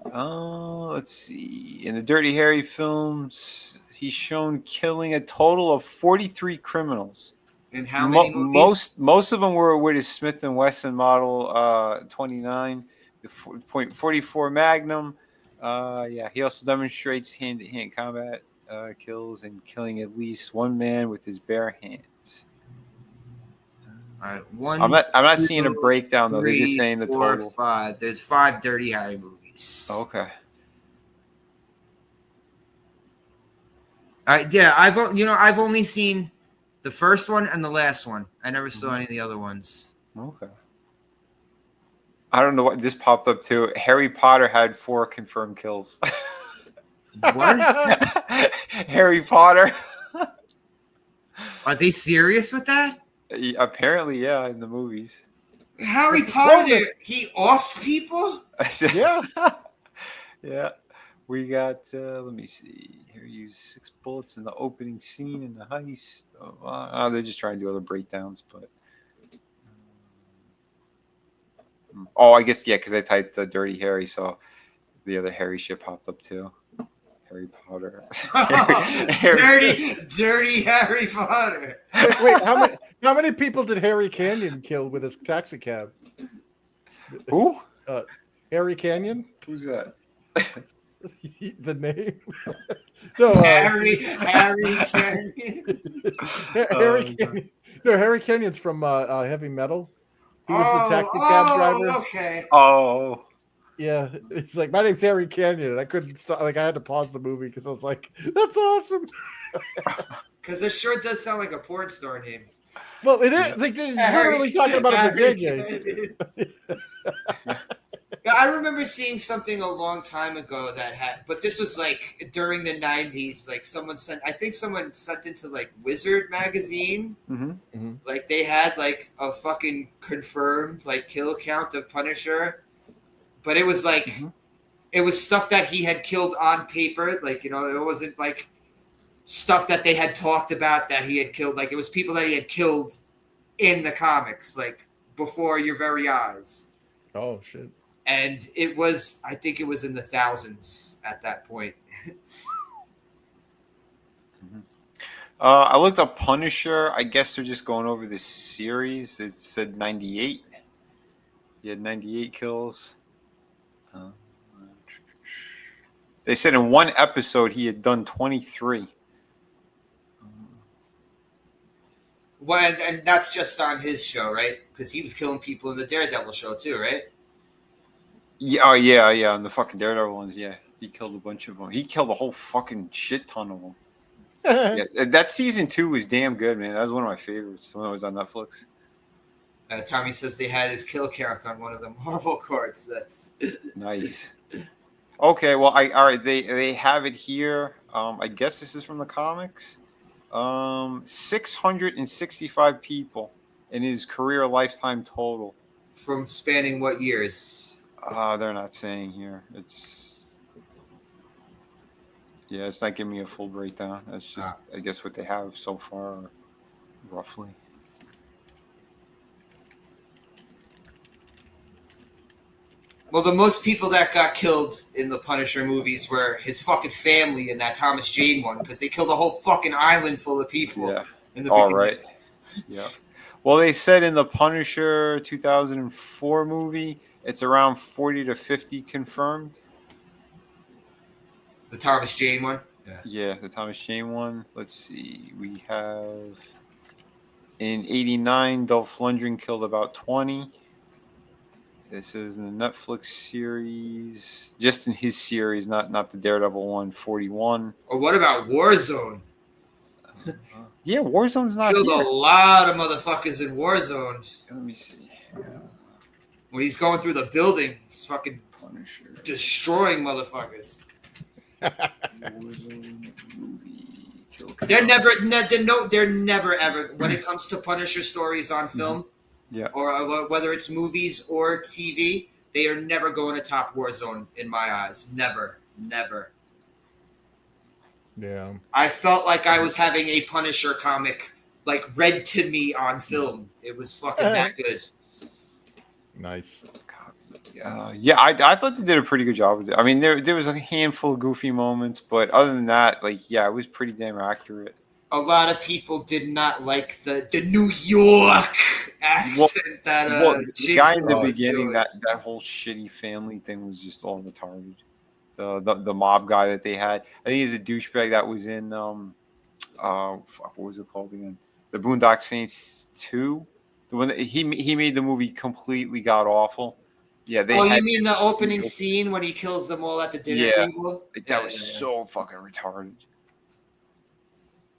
Let's see. In the Dirty Harry films, he's shown killing a total of 43 criminals. And how many movies? Most of them were with his Smith & Wesson Model 29, the .44 Magnum. Yeah, he also demonstrates hand-to-hand combat kills and killing at least one man with his bare hands. All right, one. I'm not two, seeing a breakdown though. They're just saying the 4, total. 5. There's 5 Dirty Harry movies. Okay. All right, yeah, I've only seen the first one and the last one. I never saw any of the other ones. Okay. I don't know what this popped up too. Harry Potter had 4 confirmed kills. What? Harry Potter. Are they serious with that? Apparently, yeah, in the movies. Harry Potter, he offs people? Yeah. Yeah. We got, let me see. Here, used 6 bullets in the opening scene in the heist. They're just trying to do other breakdowns, but. Oh, I guess, yeah, because I typed Dirty Harry, so the other Harry shit popped up too. Harry Potter. Dirty Harry Potter. Wait, how many people did Harry Canyon kill with his taxi cab? Who? Harry Canyon? Who's that? The name? No, Harry Canyon. Harry Canyon. No, Harry Canyon's from Heavy Metal. He was the taxi cab driver. Okay. Oh. Yeah, it's like, my name's Harry Canyon, and I couldn't stop. Like, I had to pause the movie because I was like, "That's awesome." Because it sure does sound like a porn star name. Well, it is. Like, he's literally talking about a DJ. Yeah, I remember seeing something a long time ago that had, but this was like during the 90s. Like someone sent into like Wizard magazine. Mm-hmm. Like they had like a fucking confirmed like kill count of Punisher. But it was like, it was stuff that he had killed on paper. Like, it wasn't like stuff that they had talked about that he had killed. Like, it was people that he had killed in the comics, like, before your very eyes. Oh, shit. And I think it was in the thousands at that point. I looked up Punisher. I guess they're just going over this series. It said 98. He had 98 kills. They said in one episode he had done 23. Well, and that's just on his show, right? Because he was killing people in the Daredevil show too, right? Yeah, oh yeah, on the fucking Daredevil ones, yeah. He killed a bunch of them. He killed a whole fucking shit ton of them. Yeah, that season 2 was damn good, man. That was one of my favorites when it was on Netflix. Tommy says they had his kill count on one of the Marvel cards. That's nice. Okay, well, all right. They have it here. I guess this is from the comics. 665 people in his career lifetime total. From spanning what years? They're not saying here. It's not giving me a full breakdown. That's just, I guess, what they have so far, roughly. Well, the most people that got killed in the Punisher movies were his fucking family in that Thomas Jane one, because they killed a whole fucking island full of people. Yeah. In the All beginning. right. Yeah. Well, they said in the Punisher 2004 movie, it's around 40 to 50 confirmed. The Thomas Jane one? Yeah, the Thomas Jane one. Let's see. We have in 89, Dolph Lundgren killed about 20. This is in the Netflix series, just in his series, not the Daredevil one, 41. Or what about Warzone? Yeah, Warzone's not Killed here. a lot of motherfuckers in Warzone. Let me see. When he's going through the building, he's fucking Punisher. destroying motherfuckers. Warzone movie. Kill They're count. they're never ever, when it comes to Punisher stories on film, Yeah. or whether it's movies or TV, they are never going to top Warzone in my eyes. Never. Yeah. I felt like I was having a Punisher comic like read to me on film. It was fucking that good. Nice. I thought they did a pretty good job with it. I mean, there was a handful of goofy moments, but other than that, like, yeah, it was pretty damn accurate. A lot of people did not like the New York accent The guy in the Jigsaw was beginning, doing. that whole shitty family thing was just all retarded. The mob guy that they had, I think he's a douchebag that was in what was it called again? The Boondock Saints 2. The one that he made the movie completely god awful. Yeah, You mean the opening scene when he kills them all at the dinner table? Like, that was so fucking retarded.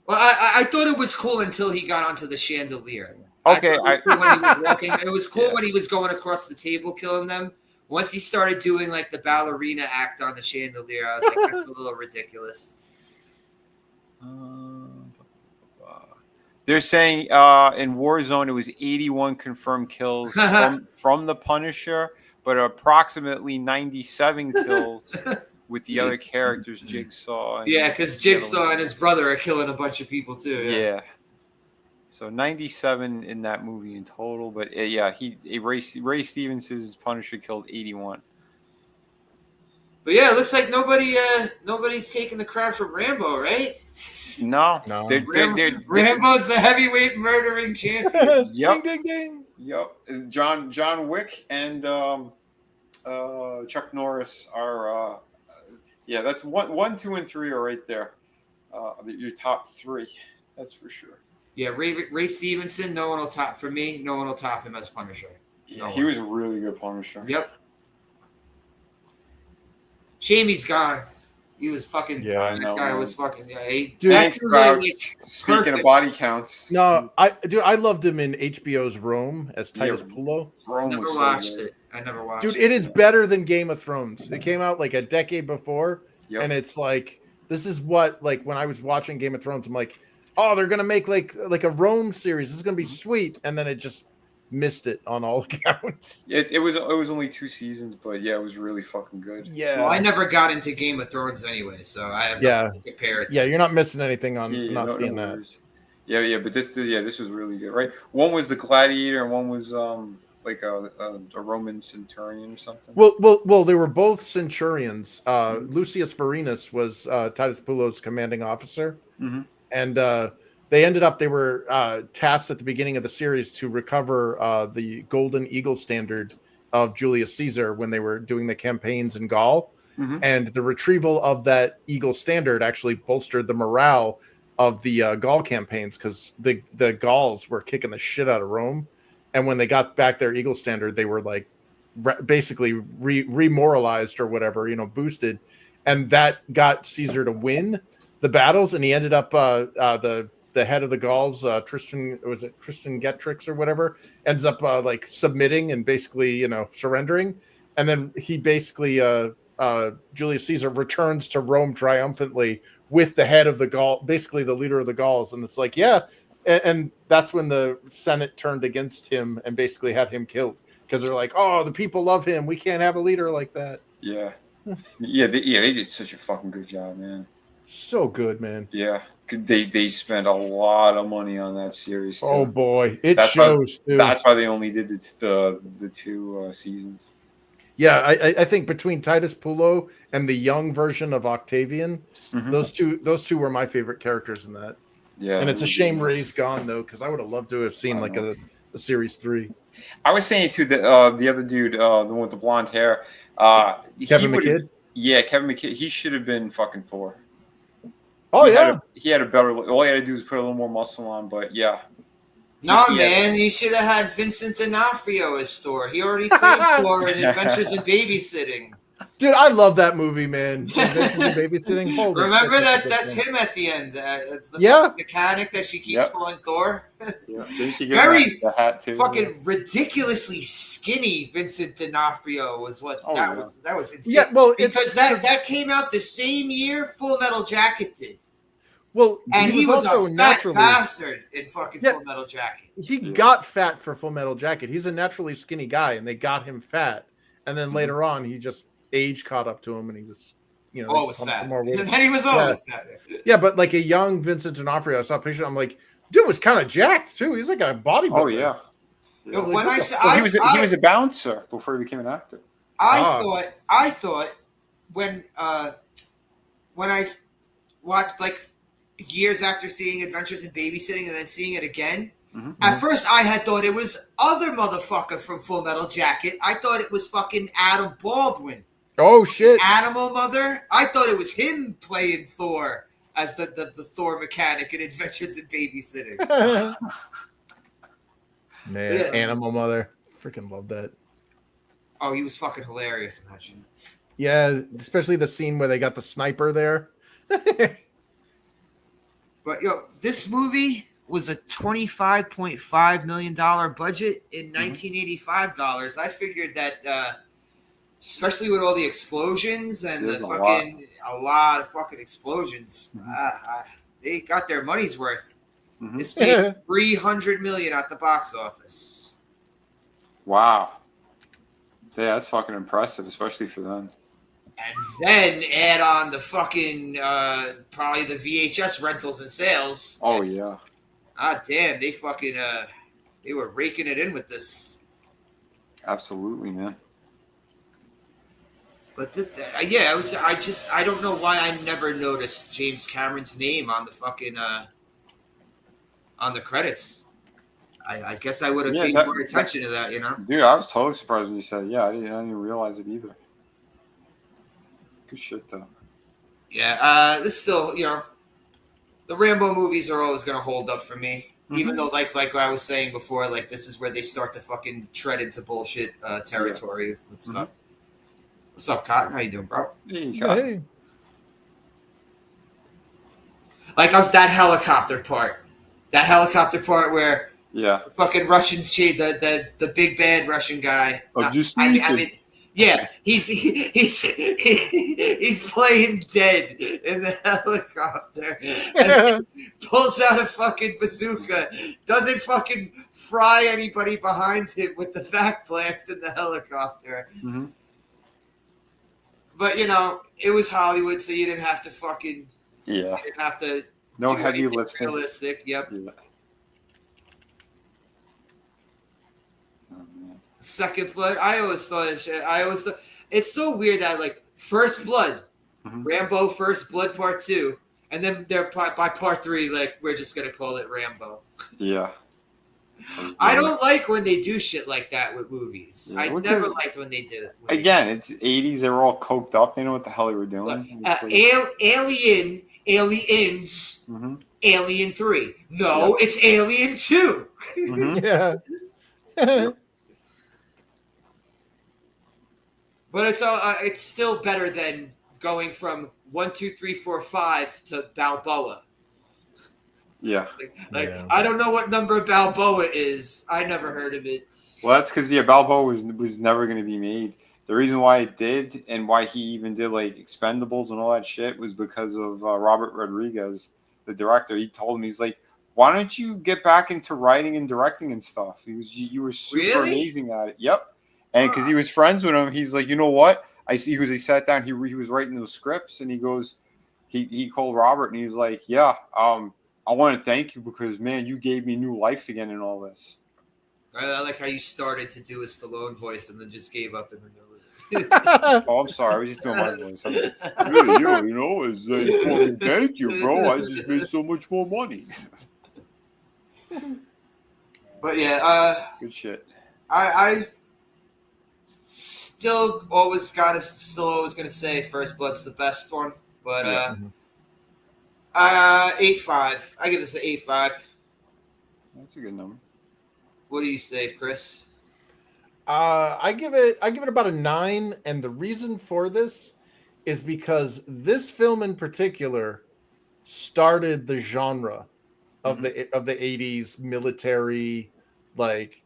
Well, I thought it was cool until he got onto the chandelier. Okay, It was cool when he was going across the table killing them. Once he started doing like the ballerina act on the chandelier, I was like, that's a little ridiculous. They're saying in Warzone it was 81 confirmed kills from the Punisher, but approximately 97 kills with the other characters, Jigsaw. Yeah, because Jigsaw and his brother are killing a bunch of people too. Yeah. So 97 in that movie in total, but Ray Stevens' Punisher killed 81. But yeah, it looks like nobody's taking the crown from Rambo, right? No. Rambo's the heavyweight murdering champion. Yep. Ding, ding, ding. Yep. John Wick and Chuck Norris are that's 1, 2, and 3 are right there. Your top 3, that's for sure. Yeah, Ray Stevenson, no one will top for me. No one will top him as Punisher. Yeah, he was a really good Punisher. Yep. Shame he's gone. He was fucking. Yeah, I know. That guy was fucking. Yeah, Dude, thanks, Crouch. Speaking of body counts. No, I loved him in HBO's Rome as Titus Pulo. I never watched it. Dude, it is better than Game of Thrones. It came out like a decade before, Yep. and it's like this is what, like, when I was watching Game of Thrones, I'm like, oh, they're gonna make like a Rome series. This is gonna be sweet, and then it just missed it on all accounts. It was only 2 seasons, but yeah, it was really fucking good. Yeah. Well, I never got into Game of Thrones anyway, so I have nothing to compare it to. Yeah, you're not missing anything on Yeah, not no seeing worries. Yeah, but this was really good, right? One was the Gladiator, and one was like a Roman centurion or something. Well, they were both centurions. Lucius Vorenus was Titus Pulo's commanding officer, and they were tasked at the beginning of the series to recover the Golden Eagle standard of Julius Caesar when they were doing the campaigns in Gaul, and the retrieval of that Eagle standard actually bolstered the morale of the Gaul campaigns, because the Gauls were kicking the shit out of Rome. And when they got back their Eagle standard, they were like basically remoralized or whatever, boosted. And that got Caesar to win the battles. And he ended up the head of the Gauls, Tristan Getrix or whatever, ends up like submitting and basically, surrendering. And then he basically, Julius Caesar returns to Rome triumphantly with the head of the Gaul, basically the leader of the Gauls. And it's like, yeah. And that's when the Senate turned against him and basically had him killed, because they're like, oh, the people love him. We can't have a leader like that. Yeah. They did such a fucking good job, man. So good, man. Yeah. They spent a lot of money on that series. Too. Oh boy, it That's shows. Too. That's why they only did the 2 seasons. Yeah, I think between Titus Pullo and the young version of Octavian, those two were my favorite characters in that. Yeah, and it's a shame Ray's gone though, because I would have loved to have seen like a series 3. I was saying too that the other dude, the one with the blonde hair, Kevin McKidd. Yeah, Kevin McKidd. He should have been fucking Thor. Oh he had a better. All he had to do was put a little more muscle on, but yeah. No, man, he should have had Vincent D'Onofrio as Thor. He already played Thor in Adventures in Babysitting. Dude, I love that movie, man. Adventures in Babysitting. Holy Remember, shit, that's him at the end. It's the Yeah. mechanic that she keeps calling Thor. Yeah. Didn't she get Very the hat too? fucking ridiculously skinny Vincent D'Onofrio was what that was insane. Yeah, well, because that came out the same year Full Metal Jacket did. Well, and he was also a fat naturally bastard in fucking Full Metal Jacket. He got fat for Full Metal Jacket. He's a naturally skinny guy, and they got him fat. And then later on, he just age caught up to him, and he was, always fat. And then he was always fat. Yeah, but like a young Vincent D'Onofrio, I saw a picture. I'm like, dude was kind of jacked too. He's like a bodybuilder. Oh yeah. When he was a bouncer before he became an actor. I thought when I watched like years after seeing Adventures in Babysitting and then seeing it again. At first, I had thought it was other motherfucker from Full Metal Jacket. I thought it was fucking Adam Baldwin. Oh shit! Animal Mother. I thought it was him playing Thor as the Thor mechanic in Adventures in Babysitting. Man, Animal Mother, freaking love that. Oh, he was fucking hilarious in that shit. Yeah, especially the scene where they got the sniper there. But this movie was a $25.5 million budget in 1985 dollars. I figured that, especially with all the explosions and a lot of fucking explosions, they got their money's worth. This made $300 million at the box office. Wow. Yeah, that's fucking impressive, especially for them. And then add on the fucking probably the VHS rentals and sales. Oh yeah. Damn, they fucking they were raking it in with this. Absolutely, man. But I don't know why I never noticed James Cameron's name on the fucking on the credits. I guess I would have paid more attention to that, Dude, I was totally surprised when you said, I didn't even realize it either. Good shit, though. Yeah, this still, the Rambo movies are always going to hold up for me. Even though, like I was saying before, like, this is where they start to fucking tread into bullshit territory with stuff. What's up, Cotton? How you doing, bro? Hey. Like, that helicopter part. That helicopter part where the fucking Russians, the big bad Russian guy. He's playing dead in the helicopter. And pulls out a fucking bazooka. Doesn't fucking fry anybody behind him with the back blast in the helicopter. But it was Hollywood, so you didn't have to fucking. You didn't have to. No heavy lifting. Realistic. Yep. Yeah. Second Blood. I always thought it's so weird that like First Blood, Rambo First Blood Part 2, and then they're by Part 3, like we're just gonna call it Rambo. Yeah. I don't like when they do shit like that with movies. I never liked when they did it. Again, it's 80s. They were all coked up. They know what the hell they were doing. Aliens, Alien 3. No, it's Alien 2. Yeah. But it's still better than going from 1, 2, 3, 4, 5 to Balboa. Yeah. I don't know what number Balboa is. I never heard of it. Well, that's because Balboa was never going to be made. The reason why it did and why he even did like Expendables and all that shit was because of Robert Rodriguez, the director. He told him, he's like, why don't you get back into writing and directing and stuff? You were super amazing at it. Yep. And because he was friends with him, he's like, you know what? I see. He sat down. He was writing those scripts, and he goes, he called Robert, and he's like, yeah, I want to thank you because man, you gave me new life again in all this. I like how you started to do a Stallone voice and then just gave up in the middle of it. Oh, I'm sorry. I was just doing my voice. Hey, it's fucking thank you, bro. I just made so much more money. But yeah, Good shit. I still always gonna say First Blood's the best one, but Yeah. 8.5. I give this an 8.5. That's a good number. What do you say, Chris? I give it about a 9, and the reason for this is because this film in particular started the genre of the 80s military, like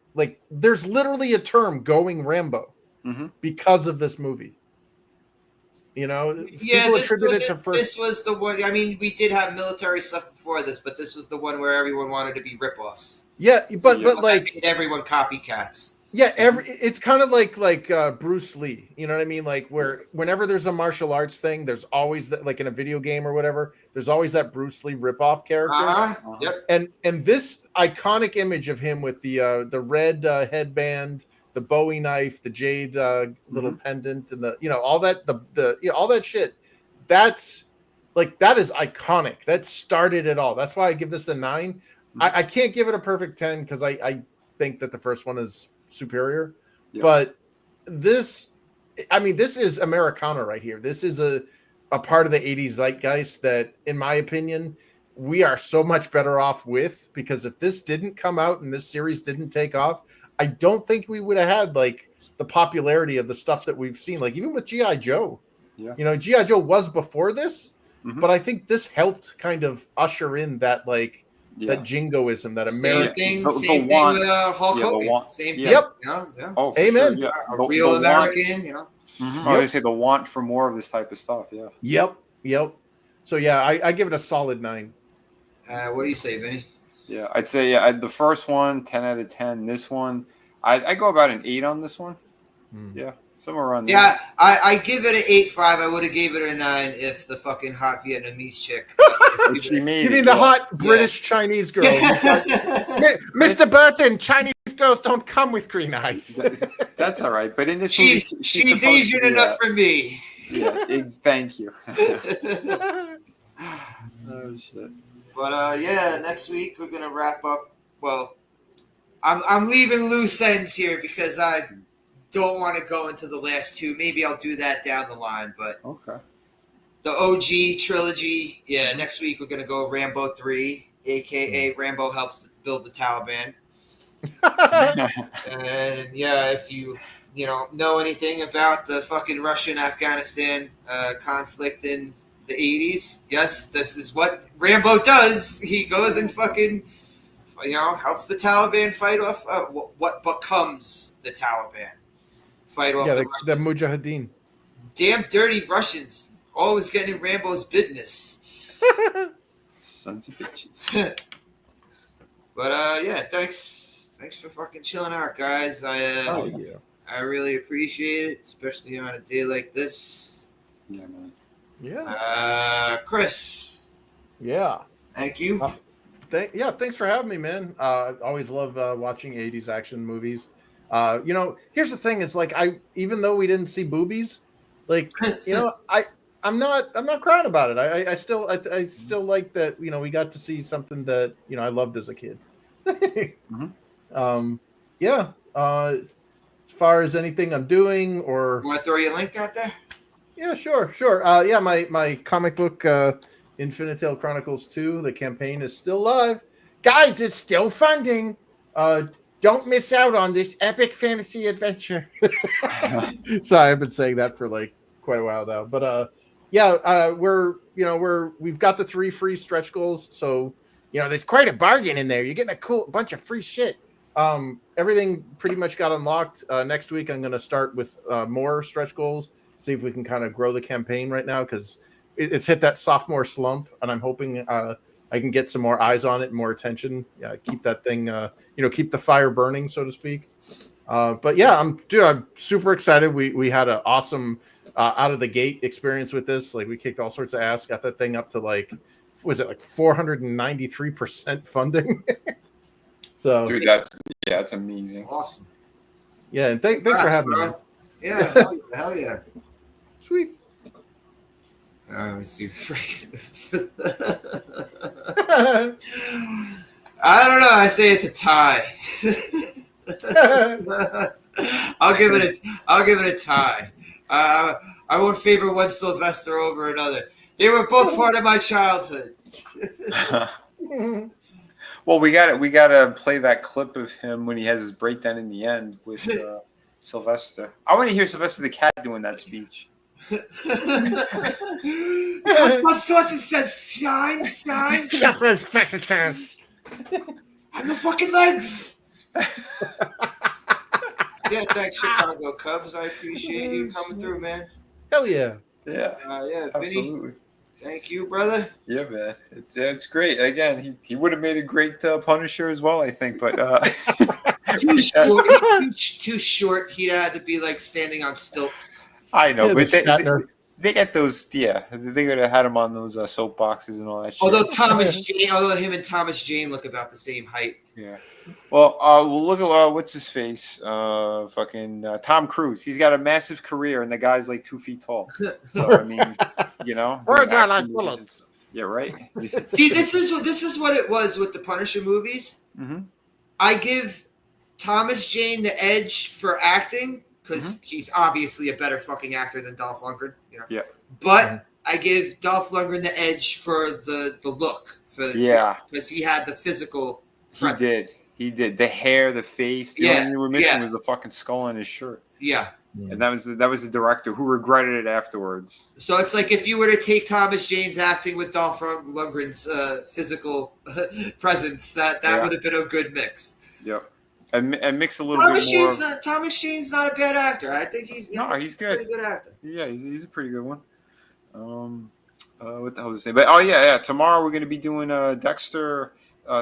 there's literally a term going Rambo because of this movie. You know, Yeah, people attribute it to first. This was the one. I mean, we did have military stuff before this, but this was the one where everyone wanted to be ripoffs. Yeah, but That like made everyone copycats. yeah, it's kind of like Bruce Lee. You know what I mean? Like whenever there's a martial arts thing, there's always that, like in a video game or whatever. There's always that Bruce Lee ripoff character. Yep. And this iconic image of him with the red headband, the Bowie knife, the jade little pendant, and the all that all that shit. That's that is iconic. That started it all. That's why I give this a 9. I can't give it a perfect 10 because I think that the first one is superior. Yeah. But this is Americana right here. This is a part of the 80s zeitgeist that, in my opinion, we are so much better off with, because if this didn't come out and this series didn't take off, I don't think we would have had like the popularity of the stuff that we've seen. Like even with G.I. Joe. Yeah. G.I. Joe was before this, but I think this helped kind of usher in that that jingoism, that American Same The thing want- with Hulk Hogan. want- Same thing. Yep. Yeah. Oh, for Amen. Sure, yeah. A real the American, Want, I was gonna say the want for more of this type of stuff. Yeah. Yep. So yeah, I give it a solid 9. What do you say, Vinny? Yeah, I'd say the first one, 10 out of 10. This one, I go about an 8 on this one. Yeah, somewhere around there. Yeah, I give it an 8.5. I would have gave it a 9 if the fucking hot Vietnamese chick. She made You it, mean the hot British Chinese girl? Mr. Burton, Chinese girls don't come with green eyes. That's all right. But in this movie, she's Asian enough for me. Yeah, thank you. Oh shit. But yeah, next week we're gonna wrap up. Well, I'm leaving loose ends here because I don't want to go into the last two. Maybe I'll do that down the line. But Okay. the OG trilogy. Yeah, next week we're gonna go Rambo 3, aka Rambo helps build the Taliban. And yeah, if you know anything about the fucking Russian-Afghanistan conflict in the 80s, yes, this is what Rambo does. He goes and fucking helps the Taliban fight off what becomes the Taliban. Fight off the Mujahideen. Damn dirty Russians, always getting in Rambo's business. Sons of bitches. But yeah, thanks for fucking chilling out, guys. I really appreciate it, especially on a day like this. Yeah, man. Yeah. Chris. Yeah. Thank you. Thanks for having me, man. Always love watching 80s action movies. Here's the thing: is like even though we didn't see boobies, I'm not crying about it. I still like that. We got to see something that I loved as a kid. As far as anything I'm doing, or want to throw your link out there? Yeah, sure. My comic book, Infinitel Chronicles 2, the campaign is still live. Guys, it's still funding. Don't miss out on this epic fantasy adventure. Sorry, I've been saying that for quite a while now. But we've got the 3 free stretch goals, so there's quite a bargain in there. You're getting a bunch of free shit. Everything pretty much got unlocked. Next week I'm going to start with more stretch goals. See if we can kind of grow the campaign right now, because it's hit that sophomore slump, and I'm hoping I can get some more eyes on it and more attention. Keep that thing, keep the fire burning, so to speak. But yeah, I'm super excited. We had an awesome out of the gate experience with this. Like we kicked all sorts of ass, got that thing up to like, was it like 493% funding? So Dude, that's amazing. Awesome. yeah, and thanks for Congrats, having bro. me. Yeah, hell yeah. Sweet. Let me see the phrase. I don't know. I say it's a tie. I'll give it a tie. I won't favor one Sylvester over another. They were both part of my childhood. Well, we gotta play that clip of him when he has his breakdown in the end with Sylvester. I want to hear Sylvester the Cat doing that speech. What sources says shine, shine, on the fucking legs. Yeah, thanks, Chicago Cubs. I appreciate you coming through, man. Hell yeah. Yeah, Yeah, Vinny, absolutely. thank you, brother. Yeah, man, it's great. Again, he would have made a great Punisher as well, I think. But Too short. Too short. He'd had to be like standing on stilts. I know, Yeah, but Shatner. they get those. Yeah, they would have had him on those soapboxes and all that shit. Although him and Thomas Jane look about the same height. Yeah. Well, we'll look at what's his face, Tom Cruise. He's got a massive career, and the guy's like 2 feet tall. So I mean, Words are like action movies bullets. and stuff. Yeah, right. See, this is what it was with the Punisher movies. Mm-hmm. I give Thomas Jane the edge for acting because he's obviously a better fucking actor than Dolph Lundgren. You know? Yeah. But I give Dolph Lundgren the edge for the look. Because he had the physical presence. He did. The hair, the face. The only thing they were missing was the fucking skull on his shirt. Yeah. And that was the director who regretted it afterwards. So it's like if you were to take Thomas Jane's acting with Dolph Lundgren's physical presence, that would have been a good mix. Yep. And mix a little bit more. Thomas Jane's not a bad actor. I think he's good. A pretty good actor. Yeah, he's a pretty good one. What the hell was I saying? But yeah. Tomorrow we're going to be doing Dexter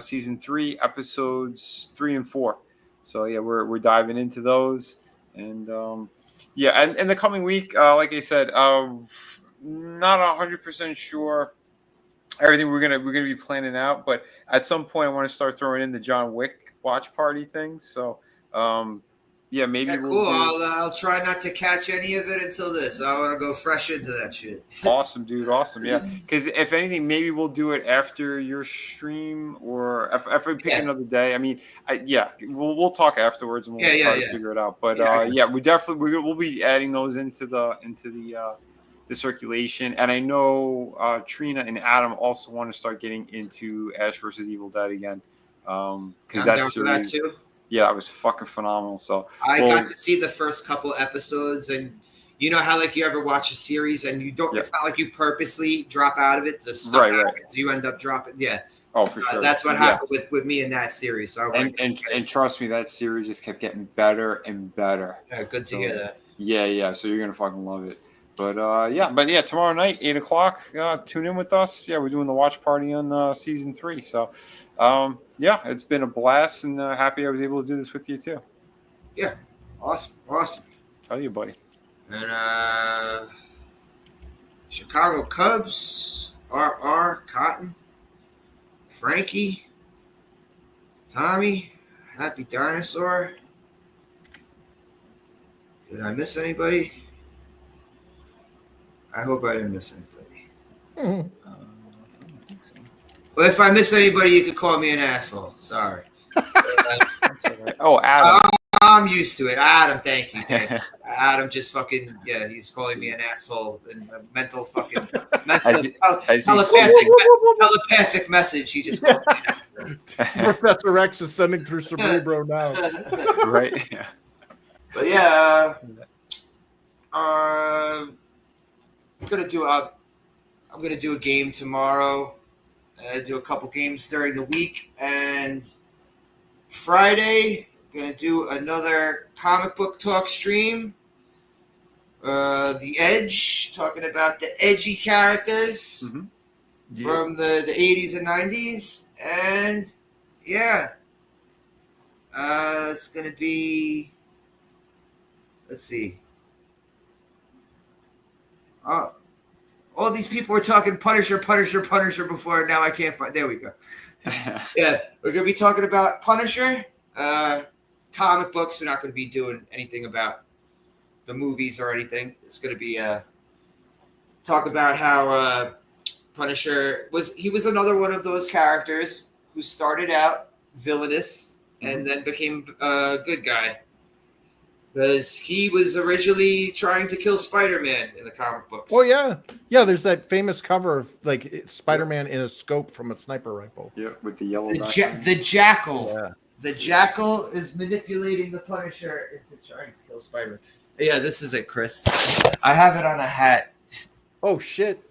season 3, episodes 3 and 4. So yeah, we're diving into those, and and the coming week, like I said, not 100% sure everything we're gonna be planning out, but at some point I want to start throwing in the John Wick watch party thing. So maybe cool. I'll try not to catch any of it until this. I want to go fresh into that shit. Awesome, dude. Awesome. Yeah. Because if anything, maybe we'll do it after your stream, or if we pick another day. I mean, we'll talk afterwards and we'll try to figure it out. But we'll be adding those into the circulation. And I know Trina and Adam also want to start getting into Ash versus Evil Dead again. Because that series. That too. Yeah, it was fucking phenomenal. So I got to see the first couple episodes, and you know how like you ever watch a series and you don't. It's not like you purposely drop out of it. The stuff happens. You end up dropping. Yeah. Oh, for sure. That's what happened with me in that series. So and trust me, that series just kept getting better and better. Yeah, good to hear that. Yeah. So you're gonna fucking love it. But tomorrow night, 8:00, tune in with us. Yeah, we're doing the watch party on season 3. So, it's been a blast, and happy I was able to do this with you too. Yeah, awesome. Tell you, buddy. And Chicago Cubs, RR, Cotton, Frankie, Tommy, Happy Dinosaur. Did I miss anybody? I hope I didn't miss anybody. I don't think so. Well, if I miss anybody, you could call me an asshole. Sorry. That's all right. Oh, Adam. I'm used to it. Adam, thank you. Adam just fucking, he's calling me an asshole and a mental fucking telepathic message. He just called me an asshole. Professor X is sending through Cerebro now. Right. Yeah. But yeah, I'm gonna do a game tomorrow. Do a couple games during the week, and Friday gonna do another comic book talk stream. The Edge, talking about the edgy characters from the 80s and 90s, and it's gonna be let's see. All these people were talking Punisher before. Now I can't find. There we go. Yeah, we're gonna be talking about Punisher, comic books. We're not gonna be doing anything about the movies or anything. It's gonna be talk about how Punisher was another one of those characters who started out villainous and then became a good guy. Because he was originally trying to kill Spider-Man in the comic books. Oh yeah, there's that famous cover of like Spider-Man in a scope from a sniper rifle. Yeah, with the yellow. The Jackal. Yeah. The Jackal is manipulating the Punisher into trying to kill Spider-Man. Yeah, this is it, Chris. I have it on a hat. Oh shit,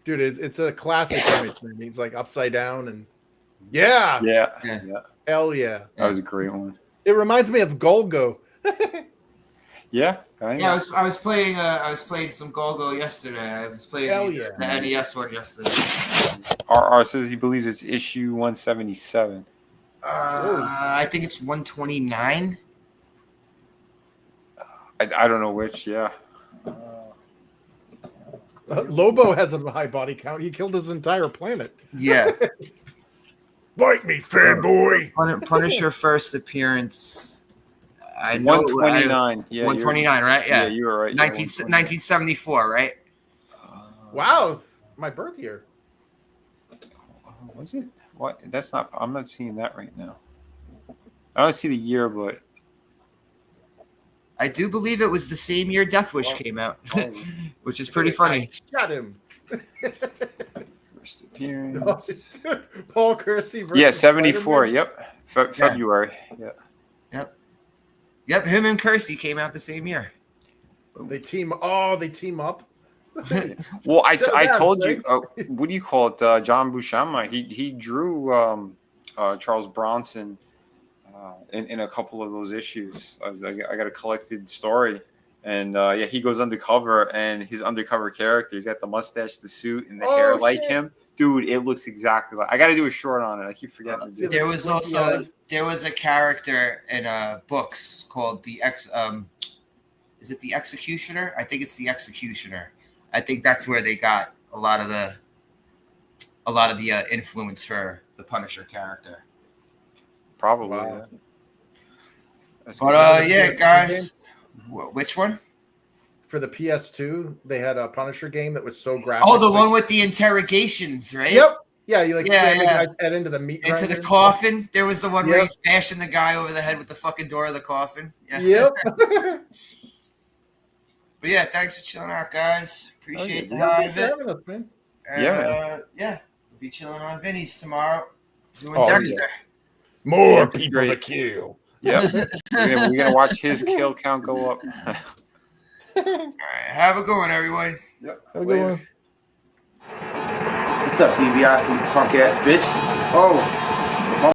dude! It's a classic image. Man. He's like upside down and yeah, hell yeah. That was a great one. It reminds me of Golgo. Yeah, I was playing some Golgo yesterday. I was playing the NES one yesterday. RR says he believes it's issue 177. I think it's 129. I don't know which. Yeah. Lobo has a high body count. He killed his entire planet. Yeah. Bite me, fanboy. Punisher first appearance. I know 129. Yeah. 129, right? Yeah. You were right. 1974, right? Wow, my birth year. Was it? What? That's not. I'm not seeing that right now. I don't see the year, but I do believe it was the same year Death Wish came out, which is pretty funny. Shot him. first appearance. Paul Kersey. Yeah, 74. Yep. February. Yeah. Yep. Him and Kersey came out the same year. They team. Oh, they team up. Well, I told you. What do you call it? John Buscema. He drew Charles Bronson in a couple of those issues. I got a collected story, and he goes undercover, and his undercover character, he's got the mustache, the suit, and the hair like him. Dude, it looks exactly like. I got to do a short on it. I keep forgetting. There was a character in books called is it the Executioner? I think it's the Executioner. I think that's where they got a lot of the influence for the Punisher character. Probably. Wow. But guys, which one? For the PS2, they had a Punisher game that was so graphic. Oh, the one with the interrogations, right? Yep. Yeah, you slam the guy's head into the meat into grinder. the coffin. There was the one where he's bashing the guy over the head with the fucking door of the coffin. Yeah. Yep. But yeah, thanks for chilling out, guys. Appreciate the Thanks hell for having us, man. We'll be chilling on Vinny's tomorrow, doing Dexter. Yeah. More people to kill. Yep. we're gonna watch his kill count go up. All right, have a good one, everyone. Yep. Have a good one. What's up, DiBiase, punk ass bitch? Oh.